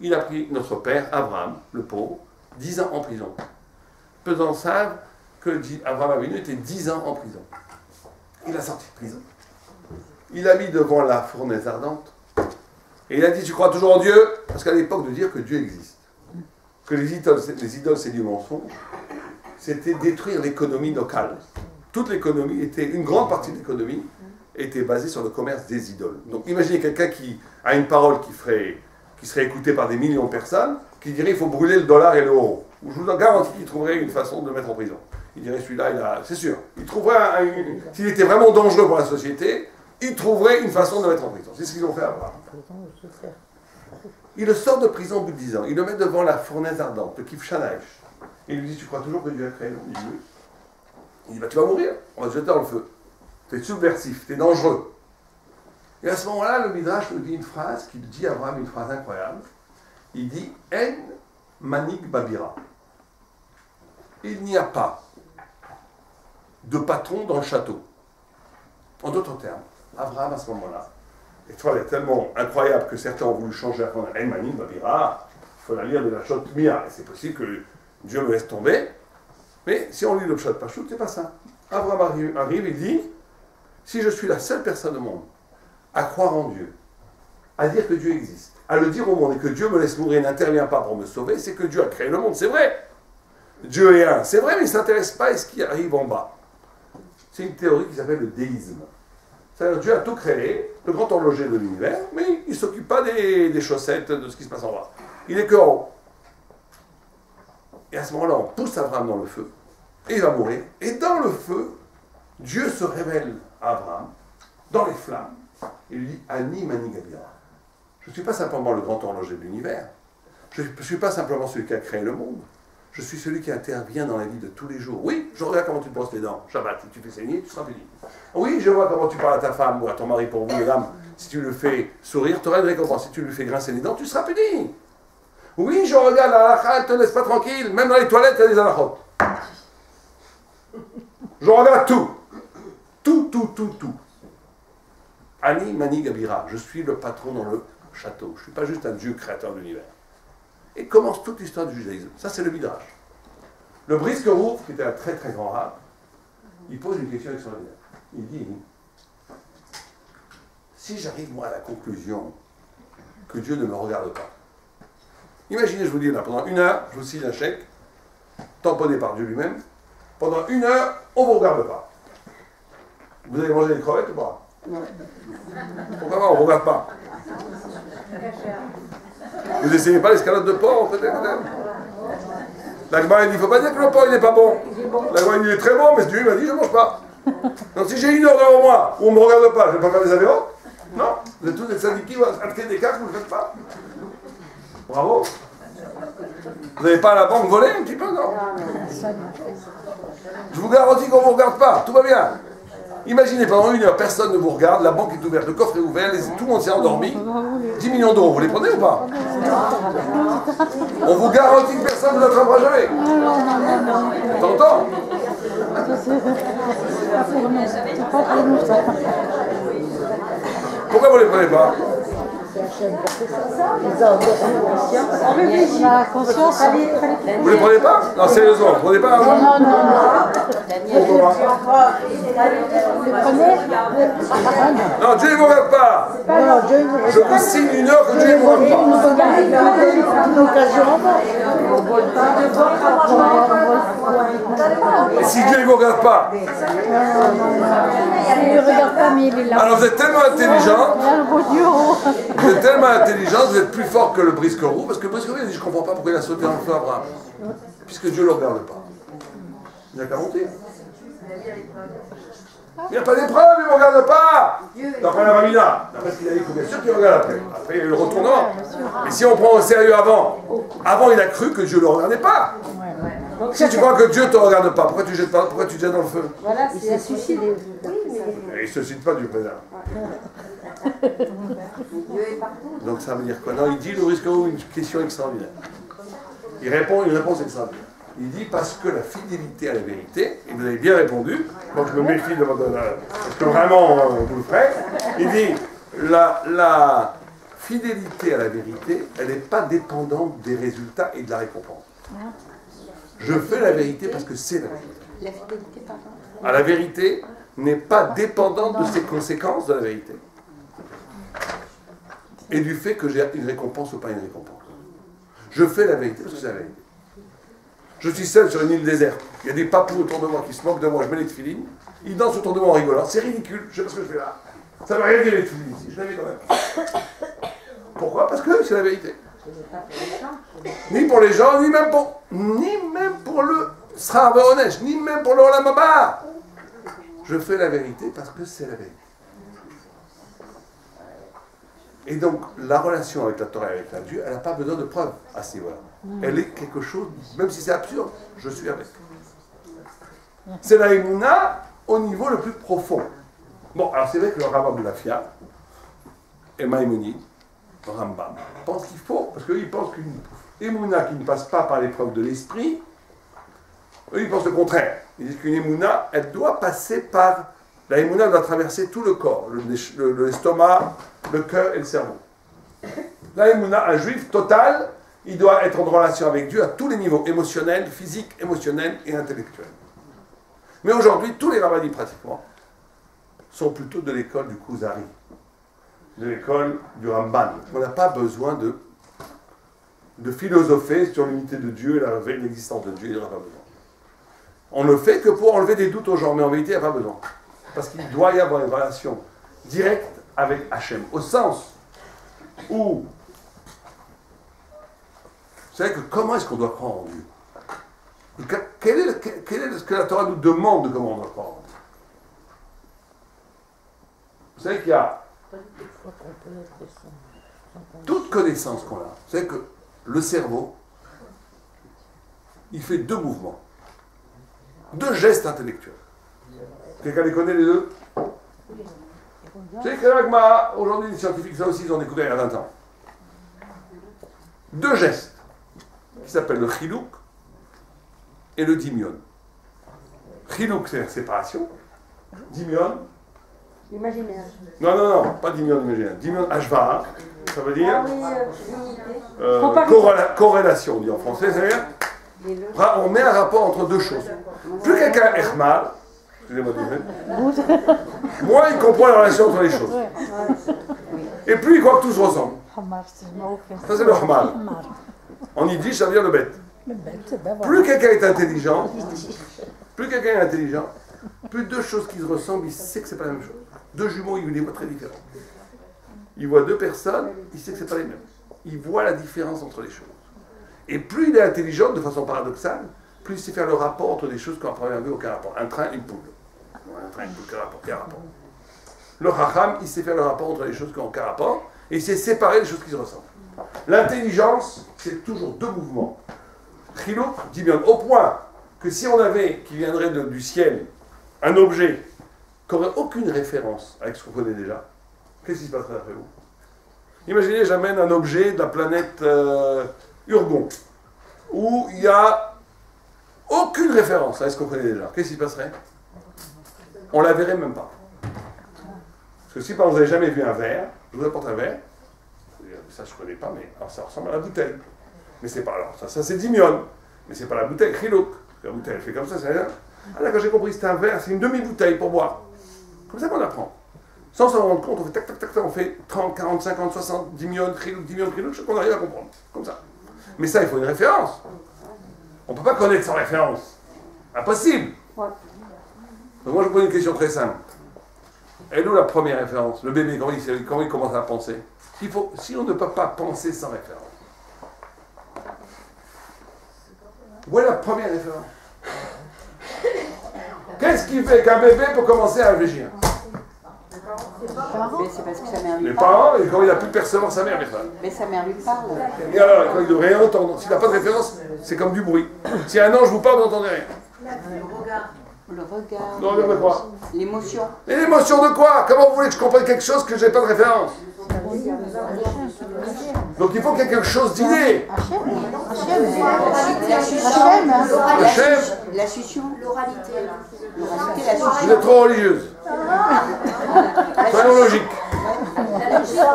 Speaker 1: il a pris notre père, Abraham, le pauvre, 10 ans en prison. Peu d'en savent que Abraham Avinu était 10 ans en prison. Il a sorti de prison. Il a mis devant la fournaise ardente. Et il a dit, tu crois toujours en Dieu? Parce qu'à l'époque, de dire que Dieu existe, que les idoles c'est du mensonge, c'était détruire l'économie locale. Toute l'économie une grande partie de l'économie était basée sur le commerce des idoles. Donc imaginez quelqu'un qui a une parole qui serait écoutée par des millions de personnes, qui dirait il faut brûler le dollar et l'euro. Je vous en garantis qu'il trouverait une façon de le mettre en prison. Il dirait celui-là, c'est sûr. Il trouverait, s'il était vraiment dangereux pour la société, il trouverait une façon de le mettre en prison. C'est ce qu'ils ont fait à Abraham. Il le sort de prison au bout de 10 ans. Il le met devant la fournaise ardente, le Kivshan Haaresh. Et il lui dit, tu crois toujours que Dieu a créé l'homme? Il dit oui. Il dit, bah, tu vas mourir, on va te jeter dans le feu. Tu es subversif, tu es dangereux. Et à ce moment-là, le Midrash nous dit une phrase, qu'il dit à Abraham, une phrase incroyable. Il dit, En manik babira. Il n'y a pas de patron dans le château. En d'autres termes, Abraham, à ce moment-là, et toi, elle est tellement incroyable que certains ont voulu changer la phrase En manik babira. Il faut la lire de la Shot Mia. Et c'est possible que Dieu me laisse tomber. Mais si on lit le Pshat Pachout, c'est pas ça. Abraham arrive, il dit, si je suis la seule personne au monde à croire en Dieu, à dire que Dieu existe, à le dire au monde et que Dieu me laisse mourir et n'intervient pas pour me sauver, c'est que Dieu a créé le monde, c'est vrai. Dieu est un, c'est vrai, mais il ne s'intéresse pas à ce qui arrive en bas. C'est une théorie qui s'appelle le déisme. C'est-à-dire Dieu a tout créé, le grand horloger de l'univers, mais il ne s'occupe pas des chaussettes, de ce qui se passe en bas. Il est que en haut. Et à ce moment-là, on pousse Abraham dans le feu, et il va mourir. Et dans le feu, Dieu se révèle à Abraham, dans les flammes, et lui dit, Ani Mani Gabira. Je ne suis pas simplement le grand horloger de l'univers, je ne suis pas simplement celui qui a créé le monde, je suis celui qui intervient dans la vie de tous les jours. Oui, je regarde comment tu te brosses les dents, Shabbat, si tu fais saigner, tu seras puni. Oui, je vois comment tu parles à ta femme ou à ton mari pour vous, mesdames, si tu le fais sourire, tu auras une récompense. Si tu lui fais grincer les dents, tu seras puni. Oui, je regarde la halakha, elle ne te laisse pas tranquille, même dans les toilettes, il y a des halakhot. Je regarde tout. Tout. Ani Mani Gabira, je suis le patron dans le château. Je ne suis pas juste un Dieu créateur de l'univers. Et commence toute l'histoire du judaïsme. Ça, c'est le Midrash. Le Brisker Ruf, qui était un très très grand rab, il pose une question extraordinaire. Il dit, si j'arrive moi à la conclusion que Dieu ne me regarde pas, imaginez, je vous dis là, pendant 1 heure, je vous signe un chèque, tamponné par Dieu lui-même, pendant 1 heure, on ne vous regarde pas. Vous avez mangé des crevettes ou pas? Pourquoi pas, on ne regarde pas. Vous n'essayez pas l'escalade de porc, peut-être? L'Agma, il dit, il ne faut pas dire que le porc, il n'est pas bon. L'Agma, il dit, il est très bon, mais Dieu, il m'a dit, je ne mange pas. Donc si j'ai 1 heure devant moi, où on ne me regarde pas, je ne vais pas faire des avéros? Non, vous êtes tous des syndiqués, vous avez des cas que vous ne le faites pas. Bravo. Vous n'avez pas à la banque volé un petit peu, non? Je vous garantis qu'on ne vous regarde pas, tout va bien. Imaginez, pendant 1 heure, personne ne vous regarde, la banque est ouverte, le coffre est ouvert, tout le monde s'est endormi. 10 millions d'euros, vous les prenez ou pas? On vous garantit que personne ne vous attrapera jamais. T'entends? Pourquoi vous ne les prenez pas?
Speaker 2: La conscience.
Speaker 1: Vous les prenez pas? Non, sérieusement, vous ne prenez pas?
Speaker 2: Non.
Speaker 1: Pourquoi? Non, Dieu ne vous regarde pas. Je vous signe 1 heure que Dieu ne vous regarde pas. Et si Dieu ne vous regarde pas?
Speaker 2: Il ne regarde pas, mais il est là.
Speaker 1: Alors vous êtes tellement intelligent.
Speaker 2: Il
Speaker 1: Vous êtes tellement intelligent, vous êtes plus fort que le brisque-roux, parce que le brisque-roux, il a dit, je ne comprends pas pourquoi il a sauté dans le feu Abraham. Puisque Dieu ne le regarde pas. Il n'a qu'à monter. Il n'y a pas d'épreuve, il ne me regarde pas. D'après la Ramina, d'après ce qu'il a dit, bien sûr qu'il regarde après. Après, il y a eu le retournement. Mais si on prend au sérieux avant il a cru que Dieu ne le regardait pas. Si tu crois que Dieu ne te regarde pas, pourquoi tu jettes dans le feu?
Speaker 3: Voilà, c'est un suicide.
Speaker 1: Il ne se cite pas du président. Donc ça veut dire quoi? Non, il dit le brisque-roux une question extraordinaire. Il répond une réponse extraordinaire. Il dit parce que la fidélité à la vérité, et vous avez bien répondu, donc je me méfie de votre... Parce que vraiment, vous le ferez. Il dit la fidélité à la vérité, elle n'est pas dépendante des résultats et de la récompense. Je fais la vérité parce que c'est la vérité.
Speaker 3: La fidélité, pardon.
Speaker 1: À la vérité n'est pas dépendante de ses conséquences de la vérité. Et du fait que j'ai une récompense ou pas une récompense. Je fais la vérité parce que c'est la vérité. Je suis seul sur une île déserte. Il y a des papous autour de moi qui se moquent de moi. Je mets les tefilines. Ils dansent autour de moi en rigolant. C'est ridicule. Je sais pas ce que je fais là. Ça ne veut rien dire les tefilines ici. Je l'avais quand même. Pourquoi? Parce que c'est la vérité. Ni pour les gens, ni même pour le Sra Ve'onesh, ni même pour le Olam Haba. Je fais la vérité parce que c'est la vérité. Et donc, la relation avec la Torah et avec la Dieu, elle n'a pas besoin de preuves à ce niveau-là. Elle est quelque chose, même si c'est absurde, je suis avec. C'est la Emouna au niveau le plus profond. Bon, alors c'est vrai que le Rambam de la Fia et Maïmonide, Rambam, pensent qu'il faut, parce qu'ils pensent qu'une Emouna qui ne passe pas par l'épreuve de l'esprit, eux ils pensent le contraire. Ils disent qu'une Emouna, elle doit passer par... La Emouna doit traverser tout le corps, l'estomac, le cœur et le cerveau. La Emouna, un juif total, il doit être en relation avec Dieu à tous les niveaux, émotionnels, physiques, émotionnels et intellectuels. Mais aujourd'hui, tous les rabbins pratiquement sont plutôt de l'école du Kuzari, de l'école du Ramban. On n'a pas besoin de philosopher sur l'unité de Dieu et l'existence de Dieu, il n'y en a pas besoin. On ne fait que pour enlever des doutes aux gens, mais en vérité, il n'y a pas besoin. Parce qu'il doit y avoir une relation directe avec Hachem, au sens où... Vous savez que comment est-ce qu'on doit croire en Dieu? Quel est ce que la Torah nous demande de comment on doit croire en Dieu? Vous savez qu'il y a toute connaissance qu'on a. Vous savez que le cerveau, il fait 2 mouvements, 2 gestes intellectuels. Quelqu'un les connaît les 2? Vous savez que l'Agma, aujourd'hui les scientifiques, ça aussi, ils ont découvert il y a 20 ans. 2 gestes qui s'appellent le chilouk et le dimion. Chilouk, c'est la séparation. Dimion.
Speaker 3: L'imaginaire.
Speaker 1: Non, pas dimion imaginaire. Dimion ashva, ça veut dire corrélation, on dit en français, c'est-à-dire on met un rapport entre 2 choses. Plus quelqu'un est mal, excusez-moi de moins il comprend la relation entre les choses. Et plus il croit que tout se ressemble. Ça c'est le hamal. En yiddish, ça veut dire le bête. Plus quelqu'un est intelligent, plus 2 choses qui se ressemblent, il sait que c'est pas la même chose. 2 jumeaux, il les voit très différents. Il voit 2 personnes, il sait que c'est pas les mêmes. Il voit la différence entre les choses. Et plus il est intelligent, de façon paradoxale, plus il sait faire le rapport entre des choses qui n'ont à première vue aucun rapport. Un train, une poule. Un train, une poule, quel rapport? Le Chacham, il sait faire le rapport entre les choses qui n'ont aucun rapport, et il sait séparer les choses qui se ressemblent. L'intelligence, c'est toujours 2 mouvements. Chiluk, Dimion. Au point que si on avait, qui viendrait du ciel, un objet qui n'aurait aucune référence avec ce qu'on connaît déjà, qu'est-ce qui se passerait après vous? Imaginez, j'amène un objet de la planète Urgon, où il n'y a aucune référence à ce qu'on connaît déjà. Qu'est-ce qui se passerait? On ne la verrait même pas. Parce que si par exemple vous n'avez jamais vu un verre, je vous apporte un verre, ça je ne connais pas, mais alors, ça ressemble à la bouteille. Mais c'est pas, alors ça c'est Dimion, mais c'est pas la bouteille Chiluk. La bouteille elle fait comme ça, c'est rien. Ah là quand j'ai compris, c'était un verre, c'est une demi-bouteille pour boire. Comme ça qu'on apprend. Sans s'en rendre compte, on fait tac tac tac tac, on fait 30, 40, 50, 60, Dimion, Chiluk, je sais qu'on arrive à comprendre. Comme ça. Mais ça, il faut une référence. On ne peut pas connaître sans référence. Impossible.
Speaker 3: Ouais.
Speaker 1: Donc moi je vous pose une question très simple. Elle est où la première référence? Le bébé, quand il commence à penser? Si on ne peut pas penser sans référence. Où est la première référence? Qu'est-ce qui fait qu'un bébé peut commencer à réfléchir?
Speaker 3: Mais c'est parce que sa mère lui
Speaker 1: Les
Speaker 3: parle.
Speaker 1: parents, et quand il n'a plus de percevoir sa mère,
Speaker 3: Mais sa mère lui parle.
Speaker 1: et alors, quand il ne veut rien entendre, s'il n'a pas de référence, c'est comme du bruit. Si un ange vous parle, vous n'entendez rien.
Speaker 3: Le regard.
Speaker 1: Non, regarde quoi?
Speaker 3: L'émotion.
Speaker 1: Et l'émotion de quoi? Comment vous voulez que je comprenne quelque chose que je n'ai pas de référence? Donc il faut qu'il y ait quelque chose d'inné.
Speaker 3: La succion.
Speaker 4: L'oralité.
Speaker 3: L'oralité, la
Speaker 1: Vous
Speaker 3: succion.
Speaker 1: êtes trop religieuse. Soyons logiques.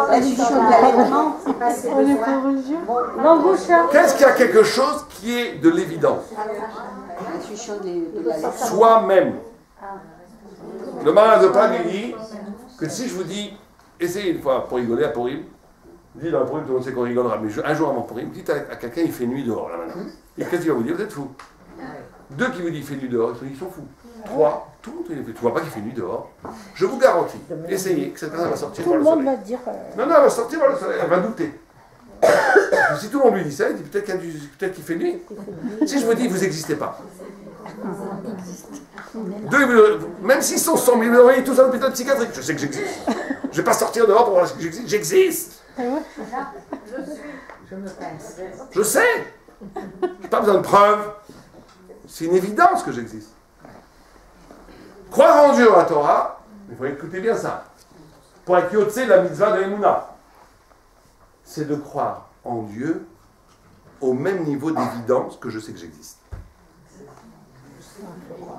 Speaker 3: La succion de l'allaitement.
Speaker 2: On n'est pas religieux.
Speaker 3: L'embauche.
Speaker 1: Qu'est-ce qu'il y a quelque chose qui est de l'évidence?
Speaker 3: La succion de l'allaitement.
Speaker 1: Soi-même. Le marin de Prague, il dit que si je vous dis, essayez une fois pour rigoler à Purim, dit dans le Purim, tout le monde sait qu'on rigolera, mais un jour avant Purim, dites à quelqu'un, il fait nuit dehors, là maintenant. Et qu'est-ce qu'il va vous dire? Vous êtes fou. Deux qui vous disent, il fait nuit dehors, ils sont fous. Trois, tout le monde, tu vois pas qu'il fait nuit dehors. Je vous garantis, essayez, que cette personne va sortir
Speaker 2: Tout
Speaker 1: voir
Speaker 2: le
Speaker 1: le
Speaker 2: monde
Speaker 1: soleil.
Speaker 2: va dire.
Speaker 1: Non, elle va sortir voir le soleil, elle va douter. Parce que si tout le monde lui dit ça, il dit peut-être qu'il fait nuit. Si je vous dis, vous n'existez pas. Deux, même s'ils sont 100 000, vous envoyez tous à l'hôpital psychiatrique. Je sais que j'existe. Je ne vais pas sortir dehors pour voir que j'existe. J'existe. Je sais. Je n'ai pas besoin de preuves. C'est une évidence que j'existe. Croire en Dieu, à la Torah, il faut écouter bien ça. Pour être yotse de la mitzvah de Emouna, c'est de croire en Dieu au même niveau d'évidence que je sais que j'existe.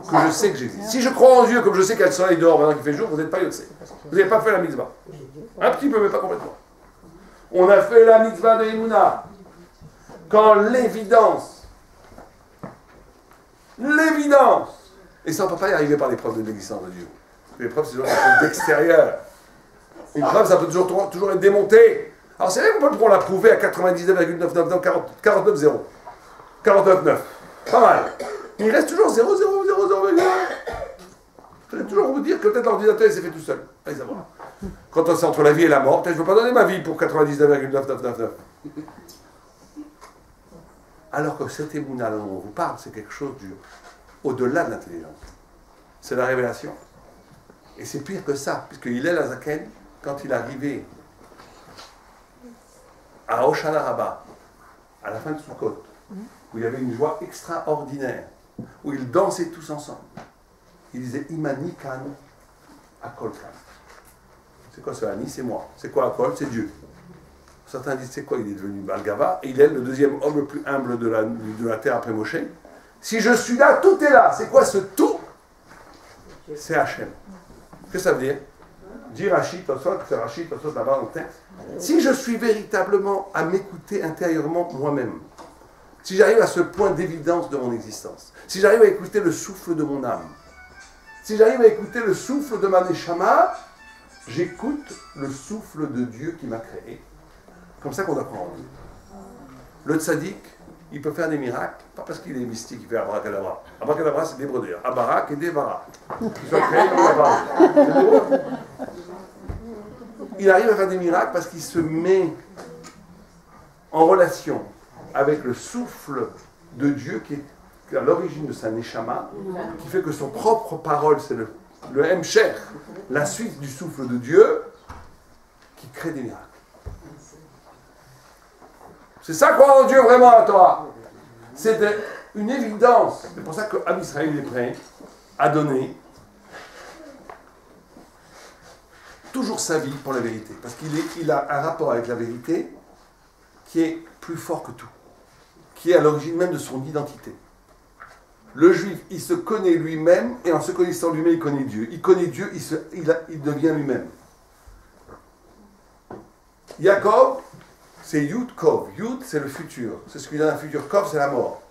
Speaker 1: Que je sais que j'existe. Si je crois en Dieu comme je sais qu'il y a le soleil dehors maintenant qu'il fait jour, vous n'êtes pas yotse. Vous n'avez pas fait la mitzvah. Un petit peu, mais pas complètement. On a fait la mitzvah de Emouna quand l'évidence, et ça on ne peut pas y arriver par les preuves de l'existence de Dieu. Les preuves, c'est toujours quelque chose d'extérieur. Une preuve, ça peut toujours être démonté. Alors c'est vrai qu'on peut la prouver à 99,999, 49,0. 49,9. Pas mal. Il reste toujours 0,0,0,0,0. Je vais toujours vous dire que peut-être l'ordinateur s'est fait tout seul. Allez savoir. Quand c'est entre la vie et la mort, peut-être je ne veux pas donner ma vie pour 99,9999. Alors que cet émouna dont on vous parle, c'est quelque chose au-delà de l'intelligence. C'est la révélation. Et c'est pire que ça, puisque Hillel Azaken, quand il est arrivé à Hoshana Rabbah, à la fin de Sukkot, où il y avait une joie extraordinaire, où ils dansaient tous ensemble, il disait Imani Kan Akol Kan. C'est quoi ce Ani? C'est moi. C'est quoi Akol? C'est Dieu. Certains disent c'est quoi? Il est devenu Balgava, et il est le deuxième homme le plus humble de la terre après Moshe. Si je suis là, tout est là. C'est quoi ce tout? C'est Hachem. Qu'est-ce que ça veut dire? Dit Rachid, c'est Rachid, là-bas dans le texte. Si je suis véritablement à m'écouter intérieurement moi-même, si j'arrive à ce point d'évidence de mon existence, si j'arrive à écouter le souffle de mon âme, si j'arrive à écouter le souffle de ma neshama, j'écoute le souffle de Dieu qui m'a créé. Comme ça qu'on apprend en Dieu. Le tzaddik, il peut faire des miracles, pas parce qu'il est mystique, il fait abracadabra. Abracadabra, c'est d'hébreu d'ailleurs. Abarak et Devara. Ils sont créés comme Abarak. Il arrive à faire des miracles parce qu'il se met en relation avec le souffle de Dieu qui est à l'origine de sa neshama, qui fait que son propre parole, c'est le hemsher, la suite du souffle de Dieu, qui crée des miracles. C'est ça croire en Dieu vraiment à toi. C'est une évidence. C'est pour ça qu'Am Israël est prêt à donner toujours sa vie pour la vérité. Parce qu'il a un rapport avec la vérité qui est plus fort que tout. Qui est à l'origine même de son identité. Le juif, il se connaît lui-même, et en se connaissant lui-même, il connaît Dieu. Il connaît Dieu, il devient lui-même. Yaakov, c'est Yud Kov. Yud, c'est le futur. C'est ce qui donne un futur. Kov, c'est la mort.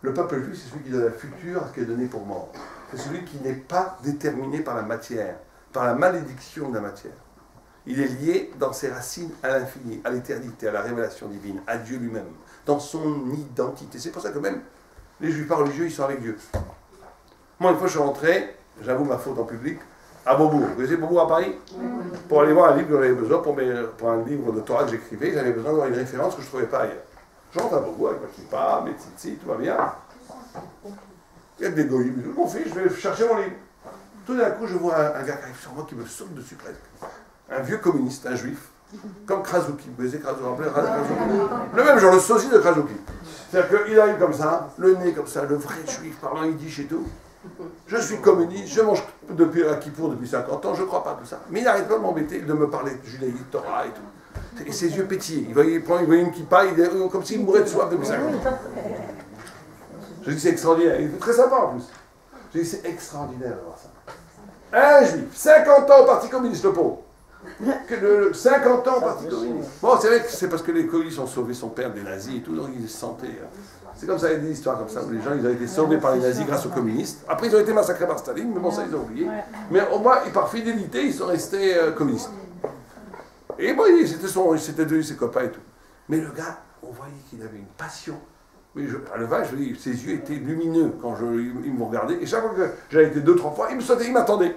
Speaker 1: Le peuple juif, c'est celui qui donne un futur à ce qui est donné pour mort. C'est celui qui n'est pas déterminé par la matière, par la malédiction de la matière. Il est lié dans ses racines à l'infini, à l'éternité, à la révélation divine, à Dieu lui-même, dans son identité. C'est pour ça que même les juifs pas religieux, ils sont avec Dieu. Moi, une fois, je suis rentré, j'avoue ma faute en public, à Beaubourg. Vous connaissez Beaubourg à Paris? Pour aller voir un livre que j'avais besoin, pour un livre de Torah que j'écrivais, j'avais besoin d'avoir une référence que je ne trouvais pas ailleurs. Je rentre à Beaubourg avec ma kippa, mes tzitzit, tout va bien. Il y a des goïms, mon fils, je vais chercher mon livre. Tout d'un coup, je vois un gars qui arrive sur moi qui me saute dessus presque. Un vieux communiste, un juif, comme Krasouki. Vous connaissez Krasouki? Le même genre, le sosie de Krasouki. C'est-à-dire qu'il arrive comme ça, le nez comme ça, le vrai juif parlant yiddish et tout. Je suis communiste, je mange depuis à Kippour depuis 50 ans, je ne crois pas tout ça. Mais il n'arrête pas de m'embêter, de me parler de judaïsme, Torah et tout. Et ses yeux pétillaient. Il voyait une kippa, comme s'il mourait de soif depuis 50 ans. Je dis c'est extraordinaire. Il est très sympa en plus. Je dis c'est extraordinaire de voir ça. Un juif, 50 ans au Parti communiste, le pauvre. 50 ans au Parti communiste. Bon, c'est vrai que c'est parce que les communistes ont sauvé son père des nazis et tout, donc ils se sentaient. C'est comme ça, il y a des histoires comme ça, où les gens ils ont été sauvés par les nazis grâce aux communistes. Après, ils ont été massacrés par Staline, mais bon, ça, ils ont oublié. Mais au moins, par fidélité, ils sont restés communistes. Et bon, c'était devenu ses copains et tout. Mais le gars, on voyait qu'il avait une passion. Mais à Levache, je dis, ses yeux étaient lumineux quand il me regardait. Et chaque fois que j'avais été 2-3 fois, il me sautait, il m'attendait.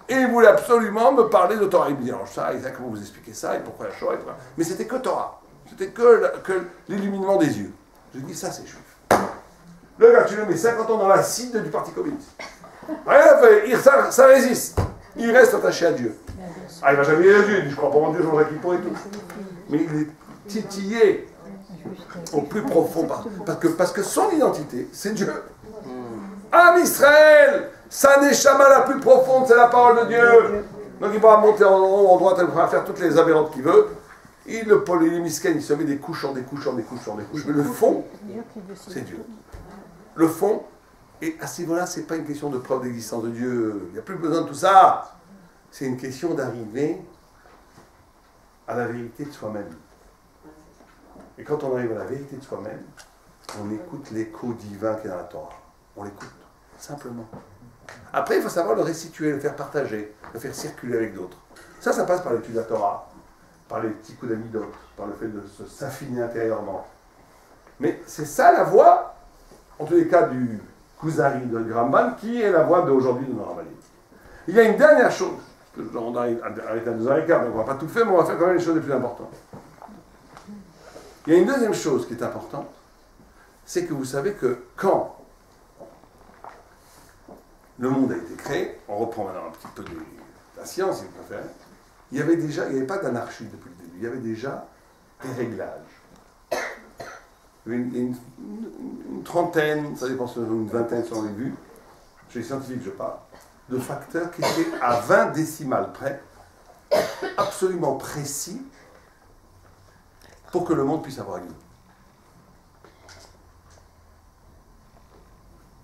Speaker 1: Et il voulait absolument me parler de Torah. Il me disait, alors ça, Isaac, comment vous expliquez ça, et pourquoi la Shoah, et tout. Mais c'était que Torah. C'était que l'illuminement des yeux. Je dis, ça, c'est juif. Le gars, tu le mets 50 ans dans l'acide du Parti communiste. Rien fait, ça résiste. Il reste attaché à Dieu. Ah, il va jamais dire Dieu, il dit, je crois pas en Dieu, je mange Kippour et tout. Mais il est titillé au plus profond, parce que son identité, c'est Dieu. Am Israël, sa neshama la plus profonde, c'est la parole de Dieu. Donc il pourra monter en haut, en droite, il pourra faire toutes les aberrantes qu'il veut. Le polémisken, il se met des couches en des couches en des couches en des couches. Mais le fond, c'est Dieu. Le fond, et à ce niveau-là, ce n'est pas une question de preuve d'existence de Dieu. Il n'y a plus besoin de tout ça. C'est une question d'arriver à la vérité de soi-même. Et quand on arrive à la vérité de soi-même, on écoute l'écho divin qui est dans la Torah. On l'écoute, simplement. Après, il faut savoir le restituer, le faire partager, le faire circuler avec d'autres. Ça passe par l'étude de la Torah, par les petits coups d'amis d'autres, par le fait de s'affiner intérieurement. Mais c'est ça la voie, en tous les cas du Kuzari de Gramban, qui est la voie d'aujourd'hui de Noramali. Il y a une dernière chose, on arrive à 2h15, donc on ne va pas tout faire, mais on va faire quand même les choses les plus importantes. Il y a une deuxième chose qui est importante, c'est que vous savez que quand le monde a été créé, on reprend maintenant un petit peu la science, si vous préférez, il n'y avait pas d'anarchie depuis le début, il y avait déjà des réglages. Il y avait une trentaine, ça dépend, une vingtaine sur les vues, chez les scientifiques je parle, de facteurs qui étaient à 20 décimales près, absolument précis, pour que le monde puisse avoir lieu.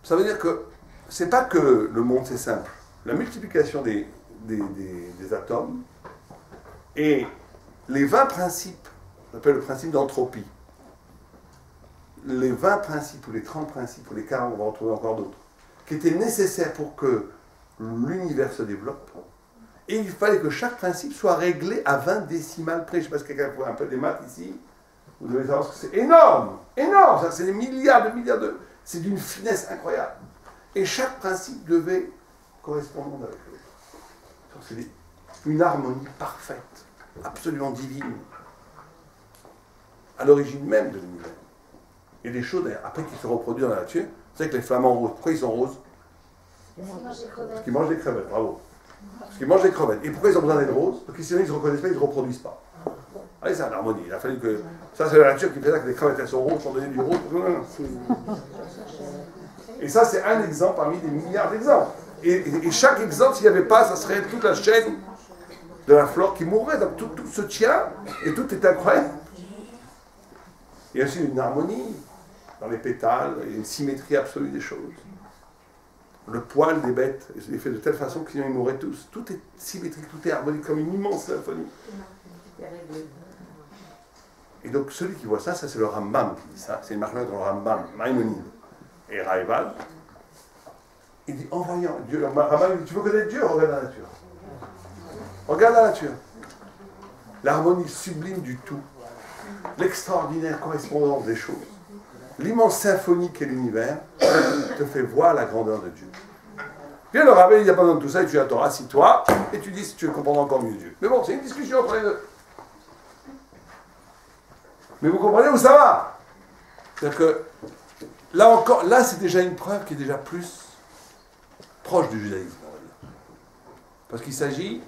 Speaker 1: Ça veut dire que c'est pas que le monde c'est simple. La multiplication des atomes et les 20 principes, on appelle le principe d'entropie, les 20 principes ou les 30 principes ou les 40, on va en trouver encore d'autres, qui étaient nécessaires pour que l'univers se développe. Et il fallait que chaque principe soit réglé à 20 décimales près. Je ne sais pas si quelqu'un voit un peu des maths ici. Vous devez savoir que c'est énorme, énorme. C'est des milliards de... C'est d'une finesse incroyable. Et chaque principe devait correspondre avec l'autre. C'est une harmonie parfaite, absolument divine, à l'origine même de l'univers. Et les choses, après qui se reproduisent dans la nature, vous savez que les flamants roses, pourquoi ils sont roses? Parce qu'ils mangent des crevettes, bravo. Parce qu'ils mangent des crevettes. Et pourquoi ils ont besoin d'être roses? Parce que sinon ils ne se reconnaissent pas, ils ne se reproduisent pas. Allez, c'est l'harmonie. Il a fallu que. Ça, c'est la nature qui fait ça, que les crevettes elles sont rondes, sont données du rose. Et ça, c'est un exemple parmi des milliards d'exemples. Et chaque exemple, s'il n'y avait pas, ça serait toute la chaîne de la flore qui mourrait. Donc tout se tient et tout est incroyable. Il y a aussi une harmonie dans les pétales, et une symétrie absolue des choses. Le poil des bêtes est fait de telle façon qu'ils mourraient tous. Tout est symétrique, tout est harmonique, comme une immense symphonie. Et donc celui qui voit ça, c'est le Rambam qui dit ça. C'est une marque dans le Rambam, Maïmonide et Raïvad. Il dit, en voyant Dieu, le Rambam dit, tu veux connaître Dieu, regarde la nature. Regarde la nature. L'harmonie sublime du tout. L'extraordinaire correspondance des choses. L'immense symphonie qu'est l'univers te fait voir la grandeur de Dieu. Bien le Rambam, il n'y a pas besoin de tout ça, et tu attends, assis-toi, et tu dis si tu veux comprendre encore mieux Dieu. Mais bon, c'est une discussion entre les deux. Mais vous comprenez où ça va? C'est-à-dire que, là encore, là c'est déjà une preuve qui est déjà plus proche du judaïsme, on va dire. Parce qu'il s'agit,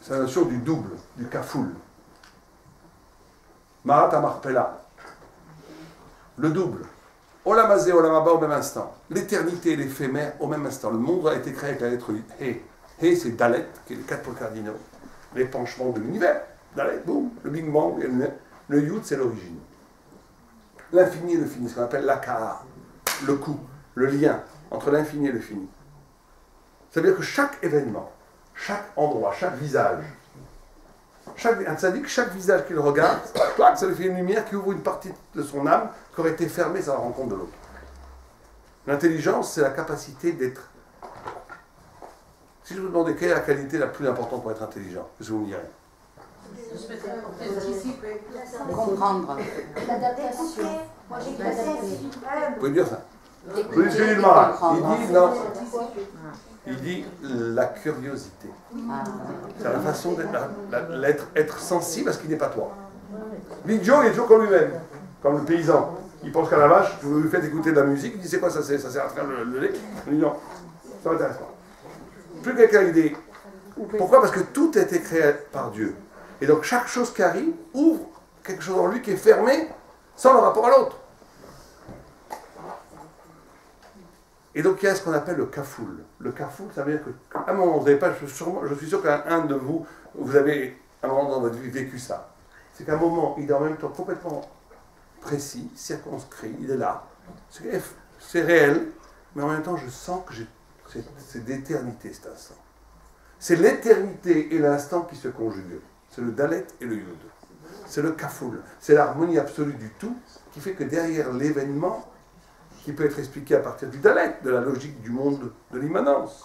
Speaker 1: c'est la notion du double, du kafoul. Marat Amarpela. Le double. Olam Hazé, Olam Haba au même instant. L'éternité et l'éphémère au même instant. Le monde a été créé avec la lettre He. He, c'est Dalet, qui est les 4 pôles cardinaux. L'épanchement de l'univers. Dalet, boum, le Big Bang. Le Yud, c'est l'origine. L'infini et le fini, ce qu'on appelle l'Akara. Le coup, le lien entre l'infini et le fini. Ça veut dire que chaque événement, chaque endroit, chaque visage, un tzaddik, chaque visage qu'il regarde, ça lui fait une lumière qui ouvre une partie de son âme qui aurait été fermée sans la rencontre de l'autre. L'intelligence, c'est la capacité d'être. Si je vous demandais quelle est la qualité la plus importante pour être intelligent, qu'est-ce que vous me direz?
Speaker 3: Comprendre.
Speaker 2: L'adaptation. Moi j'ai
Speaker 1: Vous pouvez dire ça? Vous pouvez suivre le Marat. Il dit non. Il dit la curiosité. C'est la façon d'être être sensible à ce qui n'est pas toi. L'idiot, il est toujours comme lui-même, comme le paysan. Il pense qu'à la vache, vous lui faites écouter de la musique, il dit c'est quoi ça sert à faire le lait? Il dit non, ça m'intéresse pas. Plus quelqu'un a idée. Pourquoi? Parce que tout a été créé par Dieu. Et donc chaque chose qui arrive ouvre quelque chose en lui qui est fermé sans le rapport à l'autre. Et donc il y a ce qu'on appelle le kafoul. Le kafoul, ça veut dire qu'à un moment, vous n'avez pas, je suis sûr qu'un de vous, vous avez à un moment dans votre vie vécu ça. C'est qu'à un moment, il est en même temps complètement précis, circonscrit, il est là. C'est réel, mais en même temps, je sens que c'est d'éternité cet instant. C'est l'éternité et l'instant qui se conjuguent. C'est le dalet et le yud. C'est le kafoul. C'est l'harmonie absolue du tout qui fait que derrière l'événement, qui peut être expliqué à partir du dalet, de la logique du monde de l'immanence,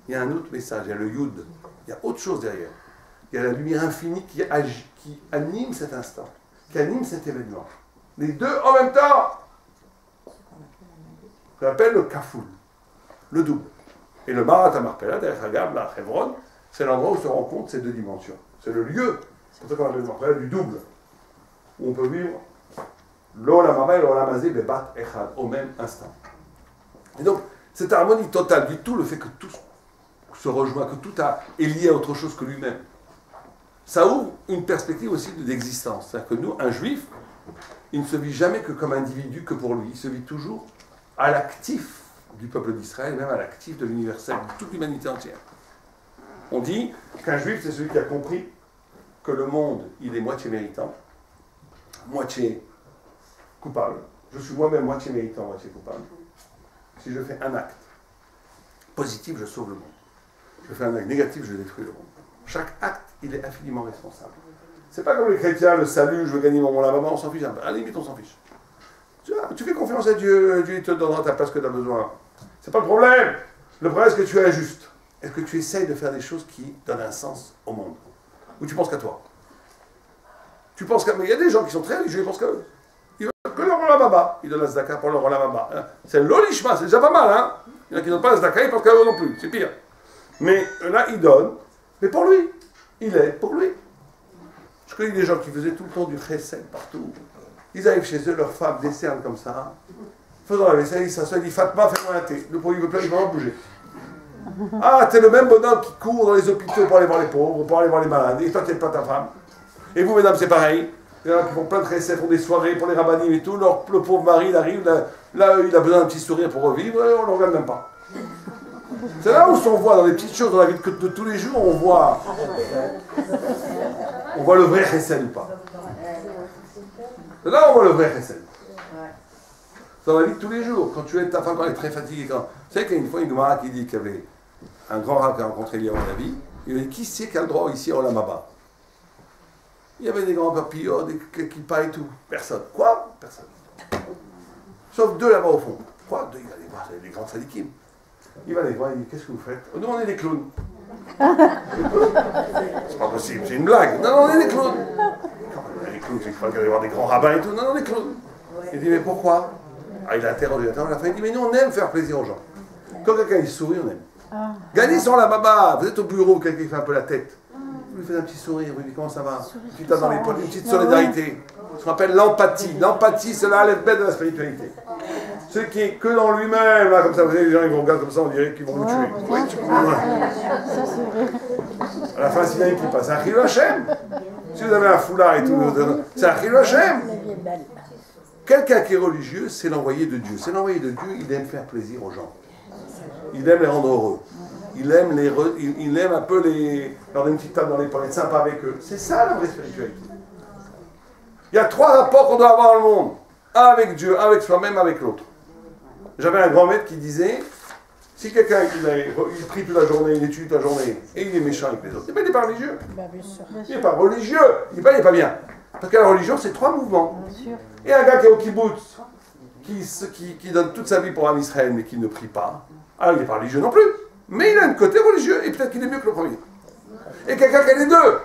Speaker 1: il y a un autre message, il y a le yud. Il y a autre chose derrière. Il y a la lumière infinie qui anime cet instant, qui anime cet événement. Les deux en même temps. On appelle le kafoul, le double. Et le Marat Amarpela, derrière Hagam, la Hebron, c'est l'endroit où se rencontrent ces deux dimensions. C'est le lieu, c'est pour ça qu'on appelle le Marpela du double, où on peut vivre l'Olam Haba et l'Olam Hazé Bebat Echad, au même instant. Et donc, cette harmonie totale du tout, le fait que tout se rejoint, que tout est lié à autre chose que lui-même, ça ouvre une perspective aussi d'existence. C'est-à-dire que nous, un juif, il ne se vit jamais que comme individu, que pour lui. Il se vit toujours à l'actif du peuple d'Israël, même à l'actif de l'universel, de toute l'humanité entière. On dit qu'un juif, c'est celui qui a compris que le monde, il est moitié méritant, moitié coupable. Je suis moi-même moitié méritant, moitié coupable. Si je fais un acte positif, je sauve le monde. Je fais un acte négatif, je détruis le monde. Chaque acte, il est infiniment responsable. C'est pas comme les chrétiens, le salut, je veux gagner mon lavement, on s'en fiche. À la limite, on s'en fiche. Tu fais confiance à Dieu, Dieu te donnera ta place que tu as besoin. C'est pas le problème. Le problème, c'est que tu es injuste. Est-ce que tu essayes de faire des choses qui donnent un sens au monde? Ou tu penses qu'à toi? Tu penses qu'à... Mais il y a des gens qui sont très religieux, ils pensent qu'eux. Ils veulent que leur Olam Haba. Ils donnent la Zdaka pour leur Olam Haba. C'est l'Olishma, c'est déjà pas mal, hein? Il y en a qui ne donnent pas la Zdaka, ils pensent qu'à eux non plus. C'est pire. Mais là, ils donnent. Mais pour lui. Il est pour lui. Je connais des gens qui faisaient tout le temps du chesed partout. Ils arrivent chez eux, leurs femmes décernent comme ça. Faisant la vaisselle, ils s'assoient, ils disent Fatma, fais-moi un thé. Le pauvre, il veut plus, il va bouger. Ah, t'es le même bonhomme qui court dans les hôpitaux pour aller voir les pauvres, pour aller voir les malades. Et toi, t'es pas ta femme. Et vous, mesdames, c'est pareil. Il y en a qui font plein de récits, font des soirées pour les rabbinim et tout. Le pauvre mari, il arrive, là, il a besoin d'un petit sourire pour revivre, et on ne le regarde même pas. C'est là où on voit, dans les petites choses, dans la vie de tous les jours, on voit le vrai chesed ou pas. C'est là où on voit le vrai chesed. Dans la vie de tous les jours, quand tu es ta femme, quand elle est très fatiguée. Vous savez qu'il y a une fois une Gemara qui dit qu'il y avait un grand rab qui a rencontré Eliyahu Hanavi. Il a dit, qui c'est qui a le droit ici à Olam Haba? Il y avait des grands papillons, des kippas et tout. Personne. Quoi? Personne. Sauf deux là-bas au fond. Quoi? Deux, il va aller voir les grands sadikim. Il va les voir, il dit, qu'est-ce que vous faites? Nous, on est des clowns. C'est pas possible, c'est une blague. Non, on est des clowns. Les clowns, c'est qu'il faut aller voir des grands rabbins et tout. Non, des clowns. Il dit, mais pourquoi? Ah, il a interrogé, à la fin, il dit, mais nous, on aime faire plaisir aux gens. Quand quelqu'un il sourit, on aime. Gagnez sur la baba, vous êtes au bureau, quelqu'un fait un peu la tête. Vous lui faites un petit sourire, vous lui dites comment ça va? Une petite tape dans l'épaule, une petite solidarité. Ce qu'on appelle l'empathie. L'empathie, c'est la bête de la spiritualité. Ce qui est que dans lui-même, là, comme ça, vous savez, les gens ils vous regardent comme ça, on dirait qu'ils vont vous tuer. Oui, tu comprends. À la fin, s'il y en a une qui passe, c'est un Chilou Hashem. Si vous avez un foulard et tout, c'est un Chilou Hashem. Quelqu'un qui est religieux, c'est l'envoyé de Dieu. C'est l'envoyé de Dieu, il aime faire plaisir aux gens. Il aime les rendre heureux. Il aime un peu leur donner une petite table dans l'épaule, être sympa avec eux. C'est ça la vraie spiritualité. Il y a trois rapports qu'on doit avoir dans le monde. Un avec Dieu, un avec soi-même, avec l'autre. J'avais un grand maître qui disait, si quelqu'un il prie toute la journée, il étudie toute la journée, et il est méchant avec les autres, il n'est pas religieux. Il n'est pas religieux, il n'est pas bien. Parce que la religion, c'est trois mouvements. Et un gars qui est au kibbutz, qui donne toute sa vie pour Am Israël, mais qui ne prie pas, alors il n'est pas religieux non plus. Mais il a un côté religieux, et peut-être qu'il est mieux que le premier. Et quelqu'un qui a les deux,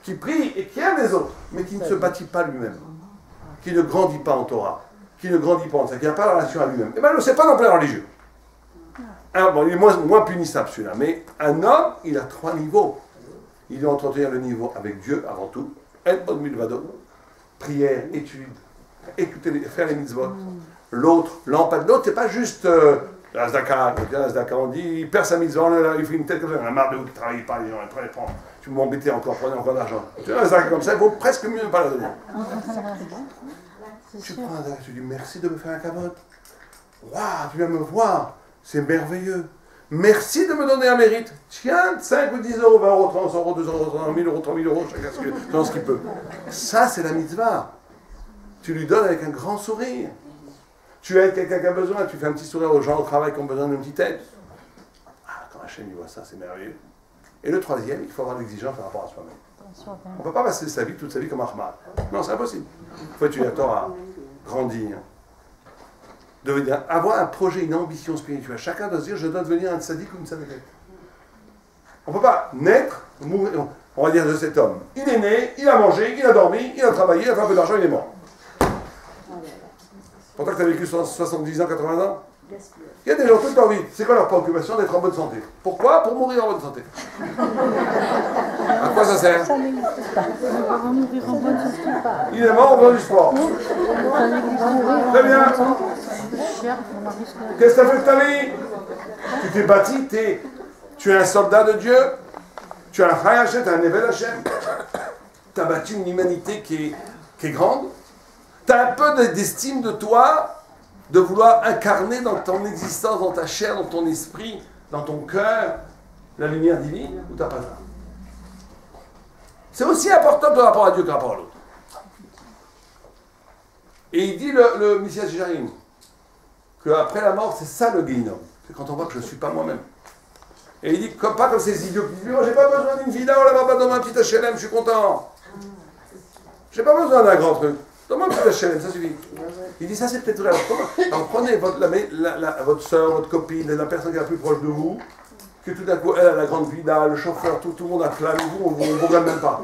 Speaker 1: qui prie et qui aime les autres, mais qui ne se bâtit pas lui-même, qui ne grandit pas en Torah, qui ne grandit pas en ça, qui n'a pas la relation à lui-même, et bien c'est pas non plus religieux. Alors, bon, il est moins punissable celui-là, mais un homme, il a trois niveaux. Il doit entretenir le niveau avec Dieu avant tout, prière, étude, écouter, faire les mitzvot. L'autre, c'est pas juste la zdaka, on dit, il perd sa mitzvot, il fait une tête comme ça, on a marre de vous qui ne travaillez pas, les gens, ils prennent, tu m'embêtais encore, prenez encore d'argent. Tu as un zdaka comme ça, il vaut presque mieux ne pas la donner. Tu prends un zdaka, tu dis merci de me faire un kavod. Waouh, tu viens me voir, c'est merveilleux. Merci de me donner un mérite. Tiens, 5 ou 10 euros, 20 euros, 30 euros, 2 euros, 30 000 euros, 3 000 euros, chacun dans ce qu'il peut. Ça, c'est la mitzvah. Tu lui donnes avec un grand sourire. Tu aides quelqu'un qui a besoin, tu fais un petit sourire aux gens au travail qui ont besoin d'une petite aide. Ah, quand Hachem il voit ça, c'est merveilleux. Et le troisième, il faut avoir l'exigence par rapport à soi-même. On ne peut pas passer toute sa vie comme Ahmad. Non, c'est impossible. Il faut étudier la Torah, grandir, avoir un projet, une ambition spirituelle. Chacun doit se dire, je dois devenir un tzaddik ou une tzaddik. On ne peut pas naître, mourir, on va dire de cet homme. Il est né, il a mangé, il a dormi, il a travaillé, il a fait un peu d'argent, il est mort. Pourtant que tu as vécu 70 ans, 80 ans. Il y a des gens toute leur vie, c'est quoi leur préoccupation? D'être en bonne santé. Pourquoi? Pour mourir en bonne santé. À quoi ça sert? Il est mort en faisant du sport. Très bien. Qu'est-ce que tu as fait de ta vie? Tu t'es bâti, tu es un soldat de Dieu, tu es un Chai Hashem, tu es un Evel Hashem. Tu as bâti une humanité qui est grande. Tu as un peu d'estime de toi, de vouloir incarner dans ton existence, dans ta chair, dans ton esprit, dans ton cœur, la lumière divine, ou tu n'as pas ça? C'est aussi important par rapport à Dieu que par rapport à l'autre. Et il dit le Messias Jérim, qu'après la mort, c'est ça le guéhinom. C'est quand on voit que je ne suis pas moi-même. Et il dit, pas comme ces idiots qui disent, oh, j'ai pas besoin d'une villa, oh là-bas, dans un petit HLM, je suis content. J'ai pas besoin d'un grand truc. Donne-moi un petit HLM, ça suffit. Il dit, ça c'est peut-être vrai. Alors prenez votre soeur, votre copine, la personne qui est la plus proche de vous, que tout d'un coup, elle a la grande villa, le chauffeur, tout le monde a plein, vous, on ne vous regarde même pas.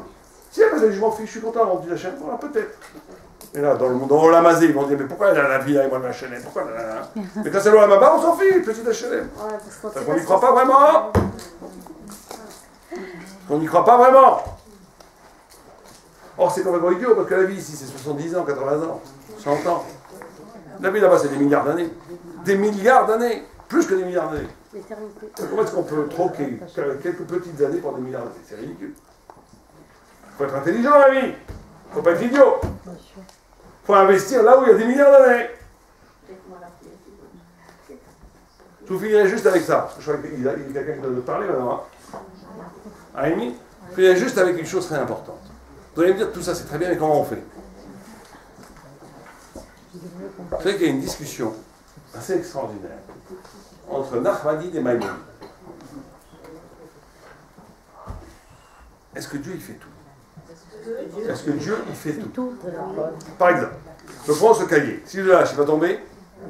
Speaker 1: Si elle dit, je m'en fiche, je suis content, mon petit HLM, voilà, peut-être. Et là, dans le monde, on l'a masé, ils vont dire, mais pourquoi elle a la villa et moi le HLM? Pourquoi mais quand c'est loin là-bas, on s'en fiche, petit HLM. On n'y croit pas vraiment. On n'y croit pas vraiment. Or, c'est complètement idiot, parce que la vie ici, c'est 70 ans, 80 ans, 100 ans. La vie là-bas, c'est des milliards d'années. Des milliards d'années. Plus que des milliards d'années. Comment est-ce qu'on peut troquer quelques petites années pour des milliards d'années? C'est ridicule. Il faut être intelligent dans la vie. Il ne faut pas être idiot. Il faut investir là où il y a des milliards d'années. Je vous finirai juste avec ça. Je crois qu'il y a quelqu'un qui doit parler maintenant. Amy, je finirai juste avec une chose très importante. Vous allez me dire, tout ça c'est très bien, mais comment on fait? Vous savez qu'il y a une discussion assez extraordinaire entre Nachmanide et Maïmonide. Est-ce que Dieu il fait tout? Est-ce que Dieu il fait tout? Par exemple, je prends ce cahier. Si je le lâche, il va tomber?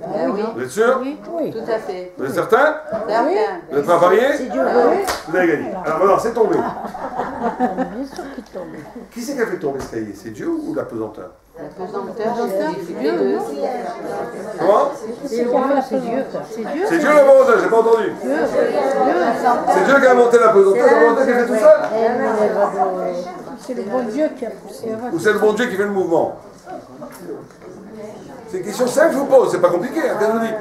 Speaker 3: Oui.
Speaker 1: Vous êtes sûr?
Speaker 3: Oui, tout à fait.
Speaker 1: Vous êtes certain?
Speaker 3: Certain.
Speaker 1: Vous êtes pas parié?
Speaker 3: Si Dieu veut.
Speaker 1: Vous avez gagné. Alors maintenant, c'est tombé.
Speaker 3: Bien sûr qu'il tombe.
Speaker 1: Qui c'est qui a fait tomber ce cahier? C'est Dieu ou l'apesanteur?
Speaker 3: L'apesanteur, c'est Dieu.
Speaker 1: Comment?
Speaker 3: C'est Dieu. C'est Dieu.
Speaker 1: C'est Dieu l'apesanteur, j'ai pas entendu. C'est Dieu qui a monté l'apesanteur, c'est l'apesanteur qui a fait tout ça?
Speaker 3: C'est le bon Dieu qui a poussé.
Speaker 1: Ou c'est le bon Dieu qui fait le mouvement? C'est une question simple, je vous pose, c'est pas compliqué, hein, qu'est-ce que je vous dis?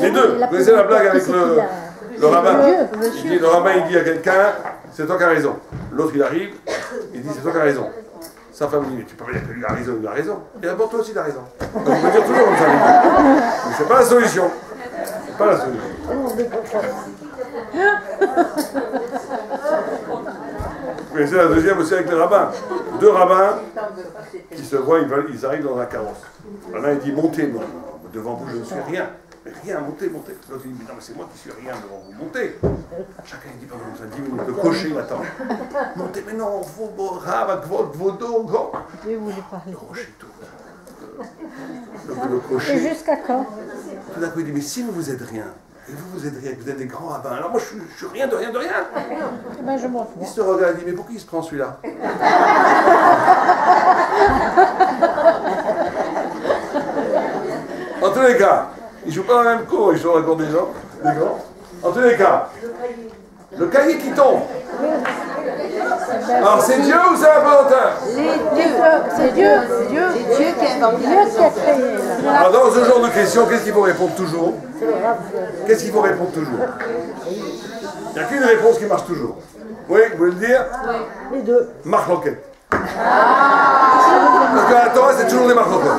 Speaker 1: Les deux. Vous connaissez la blague avec le rabbin? Le rabbin il dit à quelqu'un, c'est toi qui as raison. L'autre il arrive, il dit c'est toi qui as raison. Sa femme dit, mais tu peux pas dire que lui a raison, il a raison. Et d'abord toi aussi il a raison. Donc on peut dire toujours comme ça. Mais c'est pas la solution. C'est pas la solution. Vous connaissez la deuxième aussi avec les rabbins. Deux rabbins qui se voient, ils arrivent dans un carrosse. L'un il dit montez, devant vous je ne suis rien. Mais rien, montez, montez. L'autre il dit non mais c'est moi qui suis rien devant vous, montez. Chacun il dit pendant 10 minutes, le cocher il attend. Montez, mais non, vos rab, vos dos, go.
Speaker 3: Dieu voulait parler.
Speaker 1: Le cocher tout. Le cocher.
Speaker 3: Et jusqu'à quand?
Speaker 1: Tout d'un coup il dit mais si vous êtes rien. Et vous êtes rien, vous êtes des grands rabbins. Alors moi, je suis rien de rien de rien.
Speaker 3: Ben, je m'en fous.
Speaker 1: Il se regarde et dit, mais pourquoi il se prend celui-là? En tous les cas, ils ne jouent pas dans le même cours, ils jouent encore des gens, des grands. En tous les cas, le cahier qui tombe. Alors c'est Dieu ou c'est l'apesanteur?
Speaker 3: C'est Dieu. C'est Dieu qui a créé.
Speaker 1: Alors dans ce genre de questions, qu'est-ce qu'il faut répondre toujours? Qu'est-ce qu'il faut répondre toujours? Il n'y a qu'une réponse qui marche toujours. Oui, vous voulez le dire?
Speaker 3: Les deux.
Speaker 1: Marc Loquette. Parce que la Torah, c'est toujours des Marc Loquette.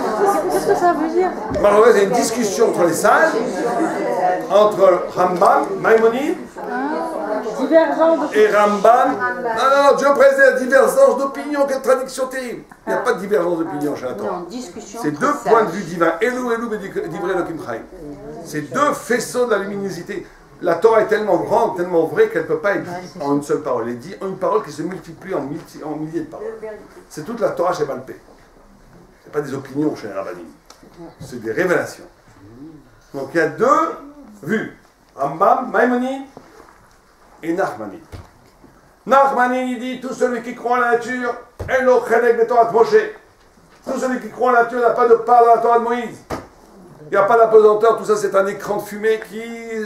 Speaker 3: Qu'est-ce que ça veut dire?
Speaker 1: Marc Loquette, c'est une discussion entre les sages, entre Rambam, Maïmonide, et Ramban. Non, Dieu préserve divergence d'opinion, quelle traduction terrible. Il n'y a pas de divergence d'opinion chez la Torah. C'est deux points de vue divins. Elou, divrei Elokim Chaim. C'est deux faisceaux de la luminosité. La Torah est tellement grande, tellement vraie qu'elle ne peut pas être dite en une seule parole. Elle dit une parole qui se multiplie en milliers de paroles. C'est toute la Torah chez Balpé. Ce n'est pas des opinions chez les Rabbanim. C'est des révélations. Donc il y a deux vues. Rambam, Maïmonide et Nachmanide. Nachmanide, il dit, tout celui qui croit en la nature, Elo Chelek de Torah de Moshe. Tout celui qui croit en la nature n'a pas de part dans la Torah de Moïse. Il n'y a pas d'apesanteur, tout ça c'est un écran de fumée qui...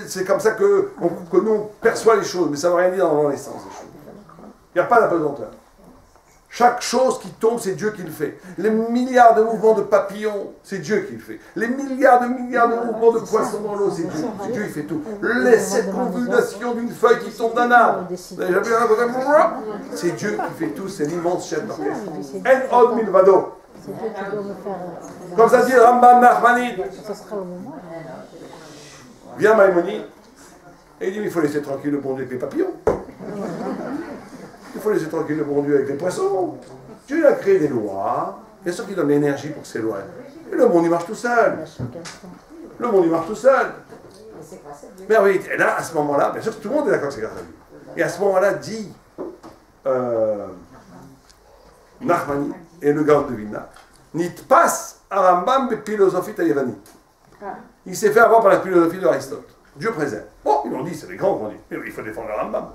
Speaker 1: C'est comme ça que nous on perçoit les choses, mais ça ne veut rien dire dans l'essence des choses. Il n'y a pas d'apesanteur. Chaque chose qui tombe, c'est Dieu qui le fait. Les milliards de mouvements de papillons, c'est Dieu qui le fait. Les milliards de mouvements de poissons dans l'eau, c'est Dieu. Dieu, il fait tout. Les circonvolutions d'une feuille qui tombe d'un arbre. Vous n'avez jamais vu un comme c'est Dieu qui fait tout, c'est l'immense chef d'orchestre. En od milvado. Comme ça dit Rambam Nachmanide. Vient Maïmonide et il dit, il faut laisser tranquille le bon Dieu avec les papillons. Il faut laisser tranquille le bon Dieu avec les poissons. Dieu a créé des lois. Bien sûr qu'il donne l'énergie pour ces lois. Et le monde, il marche tout seul. Le monde, il marche tout seul. Mais oui, et là, à ce moment-là, bien sûr que tout le monde est d'accord que c'est grâce à lui. Et à ce moment-là, dit Nachmanide et le Gaon de Vilna, Nitpas Arambam be philosophie taïwanite. Il s'est fait avoir par la philosophie d'Aristote. Dieu préserve. Oh, ils l'ont dit, c'est les grands qui ont dit. Mais il faut défendre le Rambam.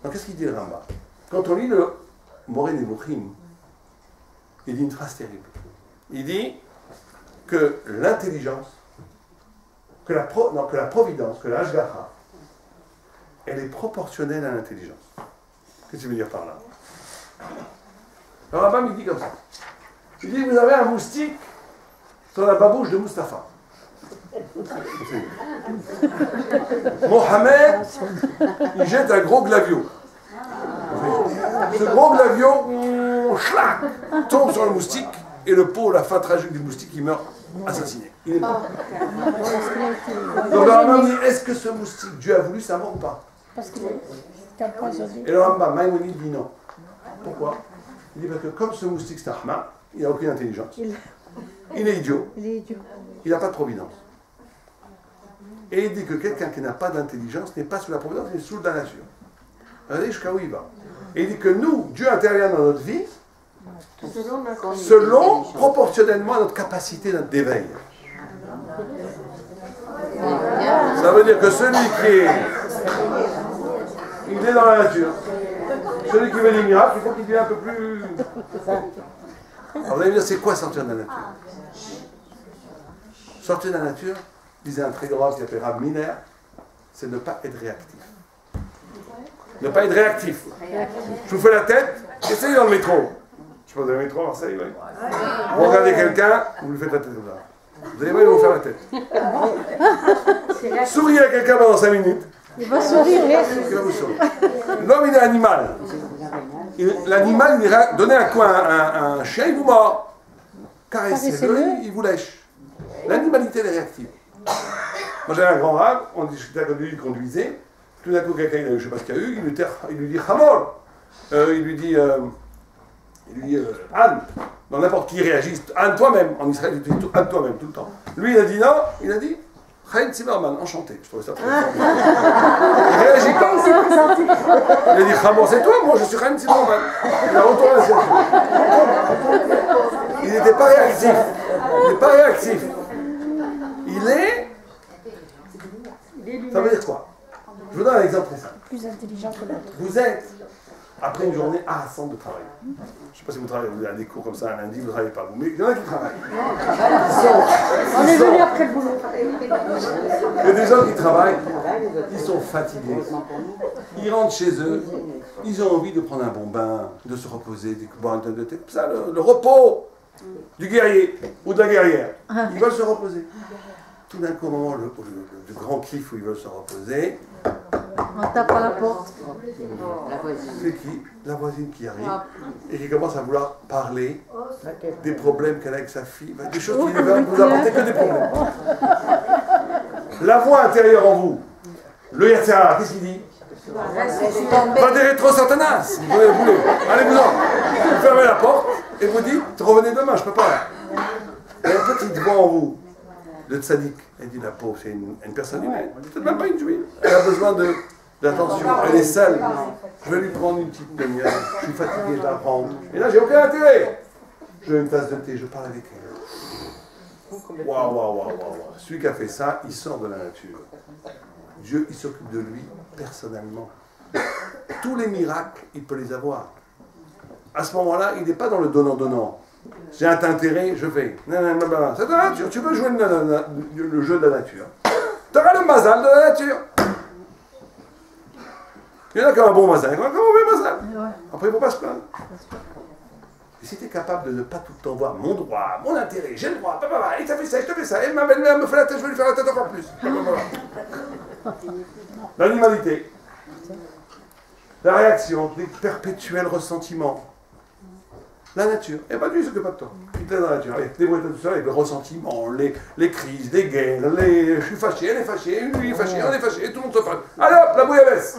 Speaker 1: Donc qu'est-ce qu'il dit le Rambam? Quand on lit le Moreh Nevuchim, il dit une phrase terrible. Il dit que l'intelligence, que la providence, que la Hashgacha, elle est proportionnelle à l'intelligence. Qu'est-ce que tu veux dire par là? Le Rambam, il dit comme ça. Il dit, vous avez un moustique sur la babouche de Mustapha. Mohamed, il jette un gros glavio. Ce gros glavio, schlac, tombe sur le moustique, et le pauvre, la fin tragique du moustique, il meurt assassiné. Il est mort. Donc le Rambam dit, est-ce que ce moustique, Dieu a voulu sa mort ou pas?
Speaker 3: Parce qu'il est empoisonné.
Speaker 1: Et le Rambam, Maïmonide dit non. Pourquoi? Il dit parce que comme ce moustique c'est Rahman, il n'a aucune intelligence. Il est idiot.
Speaker 3: Il est idiot.
Speaker 1: Il n'a pas de providence. Et il dit que quelqu'un qui n'a pas d'intelligence n'est pas sous la providence, il est sous la nature. Regardez jusqu'à où il va. Et il dit que nous, Dieu intervient dans notre vie selon, proportionnellement à notre capacité d'éveil. Ça veut dire que celui qui est... Il est dans la nature. Celui qui veut des miracles, il faut qu'il devienne un peu plus... Alors vous allez me dire, c'est quoi sortir de la nature? Sortir de la nature, disait un très grand qui s'appelle Rab Miner, c'est ne pas être réactif. Ne pas être réactif. Je vous fais la tête, essayez dans le métro. Je sais pas, vous avez le métro à Marseille, oui. Vous regardez quelqu'un, vous lui faites la tête comme ça. Vous allez voir, il va vous faire la tête. Souriez à quelqu'un pendant 5 minutes.
Speaker 3: Il va sourire.
Speaker 1: Il va vous sourire. L'homme, il est animal. L'animal, il ira donner un coin à un chien, il vous mord. Caressez-le, il vous lèche. L'animalité, elle est réactive. Moi, j'avais un grand rave, on discutait avec lui, il conduisait. Tout d'un coup, quelqu'un, je ne sais pas ce qu'il y a eu, il lui dit Hamor. Il lui dit Anne. Dans n'importe qui réagit, Anne toi-même. En Israël, il dit Anne toi-même, tout le temps. Lui, il a dit non, il a dit Chaim Zimmerman, enchanté. Je trouvais ça très fort. Il ne réagit pas. Il a dit Hamor, c'est toi, moi je suis Chaim Zimmerman. Il a retourné la situation. Il n'était pas réactif. Il n'est pas réactif. Il est. Ça veut dire quoi? Je vous donne un exemple très simple.
Speaker 3: Plus intelligent que l'autre.
Speaker 1: Vous êtes, après une journée harassante de travail. Je ne sais pas si vous travaillez, vous avez des cours comme ça un lundi, vous ne travaillez pas vous, mais il y en a qui travaillent.
Speaker 3: On est venu après le boulot.
Speaker 1: Il y a des gens qui travaillent, ils sont fatigués. Ils rentrent chez eux, ils ont envie de prendre un bon bain, de se reposer, de boire un tonne de thé. Ça, le repos du guerrier ou de la guerrière. Ils veulent se reposer. Tout d'un coup, au moment le grand kiff où ils veulent se reposer,
Speaker 3: On tape à la porte.
Speaker 1: c'est qui? La voisine qui arrive et qui commence à vouloir parler des problèmes qu'elle a avec sa fille, des choses qui ne vous apporter que des problèmes. La voix intérieure en vous, le Yetzirah, qu'est-ce qu'il dit? Pas des rétro-satanas, vous voulez. Allez-vous-en. Vous fermez la porte et vous dites, revenez demain, je ne peux pas. Il y a une petite voix en vous, le tzaddik. Elle dit, la pauvre, c'est une personne humaine, peut-être même pas une juive. Elle a besoin d'attention, elle est seule. Je vais lui prendre une petite demi-heure, je suis fatigué, je la prends. Et là, j'ai aucun intérêt. Je veux une tasse de thé, je parle avec elle. Waouh. Celui qui a fait ça, il sort de la nature. Dieu, il s'occupe de lui personnellement. Tous les miracles, il peut les avoir. À ce moment-là, il n'est pas dans le donnant-donnant. J'ai un intérêt, je fais. C'est de la nature. Tu veux jouer le jeu de la nature. Tu auras le mazal de la nature. Il y en a qui ont un bon mazal, il y en a qui ont un mauvais mazal. Après, il ne faut pas se plaindre. Et si tu es capable de ne pas tout le temps voir mon droit, mon intérêt, j'ai le droit, et ça fait ça, je te fais ça, et ma belle-mère me fait la tête, je vais lui faire la tête encore plus. L'animalité, la réaction, les perpétuels ressentiments. La nature. Et pas Dieu ne s'occupe pas de toi. Il est dans la nature. Allez, débrouille-toi tout seul avec le ressentiment, les crises, les guerres, je suis fâché, elle est fâchée, lui est fâché, on est fâché, tout le monde se fâche. Allez hop, la bouillabaisse.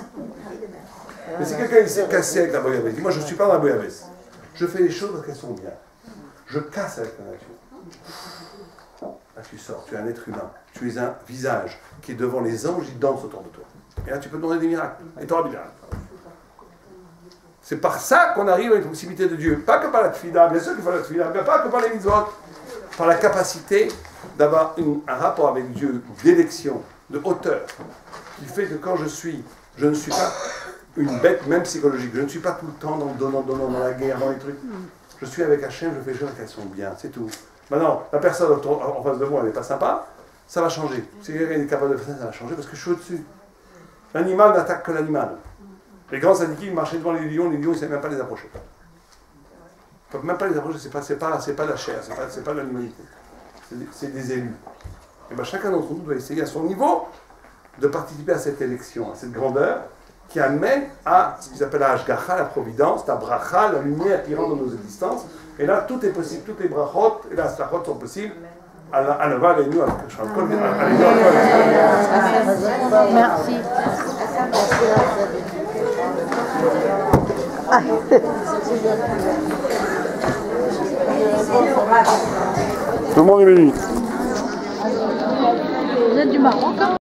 Speaker 1: Mais si quelqu'un s'est cassé avec la bouillabaisse, dis moi je ne suis pas dans la bouillabaisse. Je fais les choses parce qu'elles sont bien. Je casse avec la nature. Là tu sors, tu es un être humain. Tu es un visage qui est devant les anges, ils dansent autour de toi. Et là tu peux demander des miracles. Et tu auras des miracles. C'est par ça qu'on arrive à une proximité de Dieu. Pas que par la tfila, bien sûr qu'il faut la tfila, mais pas que par les mitzvot. Par la capacité d'avoir un rapport avec Dieu d'élection, de hauteur, qui fait que quand je ne suis pas une bête même psychologique. Je ne suis pas tout le temps dans le donnant, dans la guerre, dans les trucs. Je suis avec Hachem, je fais les choses qu'elles sont bien, c'est tout. Maintenant, la personne en face de moi, elle n'est pas sympa, ça va changer. Si elle est capable de faire ça, ça va changer parce que je suis au-dessus. L'animal n'attaque que l'animal. Les grands syndiqués marchaient devant les lions, ils ne savaient même pas les approcher. Ils ne peuvent même pas les approcher, c'est pas la chair, c'est pas l'animalité. C'est des élus. Et bien chacun d'entre nous doit essayer à son niveau de participer à cette élection, à cette grandeur qui amène à ce qu'ils appellent la Hashgacha, la providence, la bracha, la lumière qui rentre dans nos existences. Et là, tout est possible, toutes les brachot et les aslachot sont possibles.
Speaker 3: Merci.
Speaker 1: Tout le monde est béni.
Speaker 3: Vous êtes du Maroc, hein?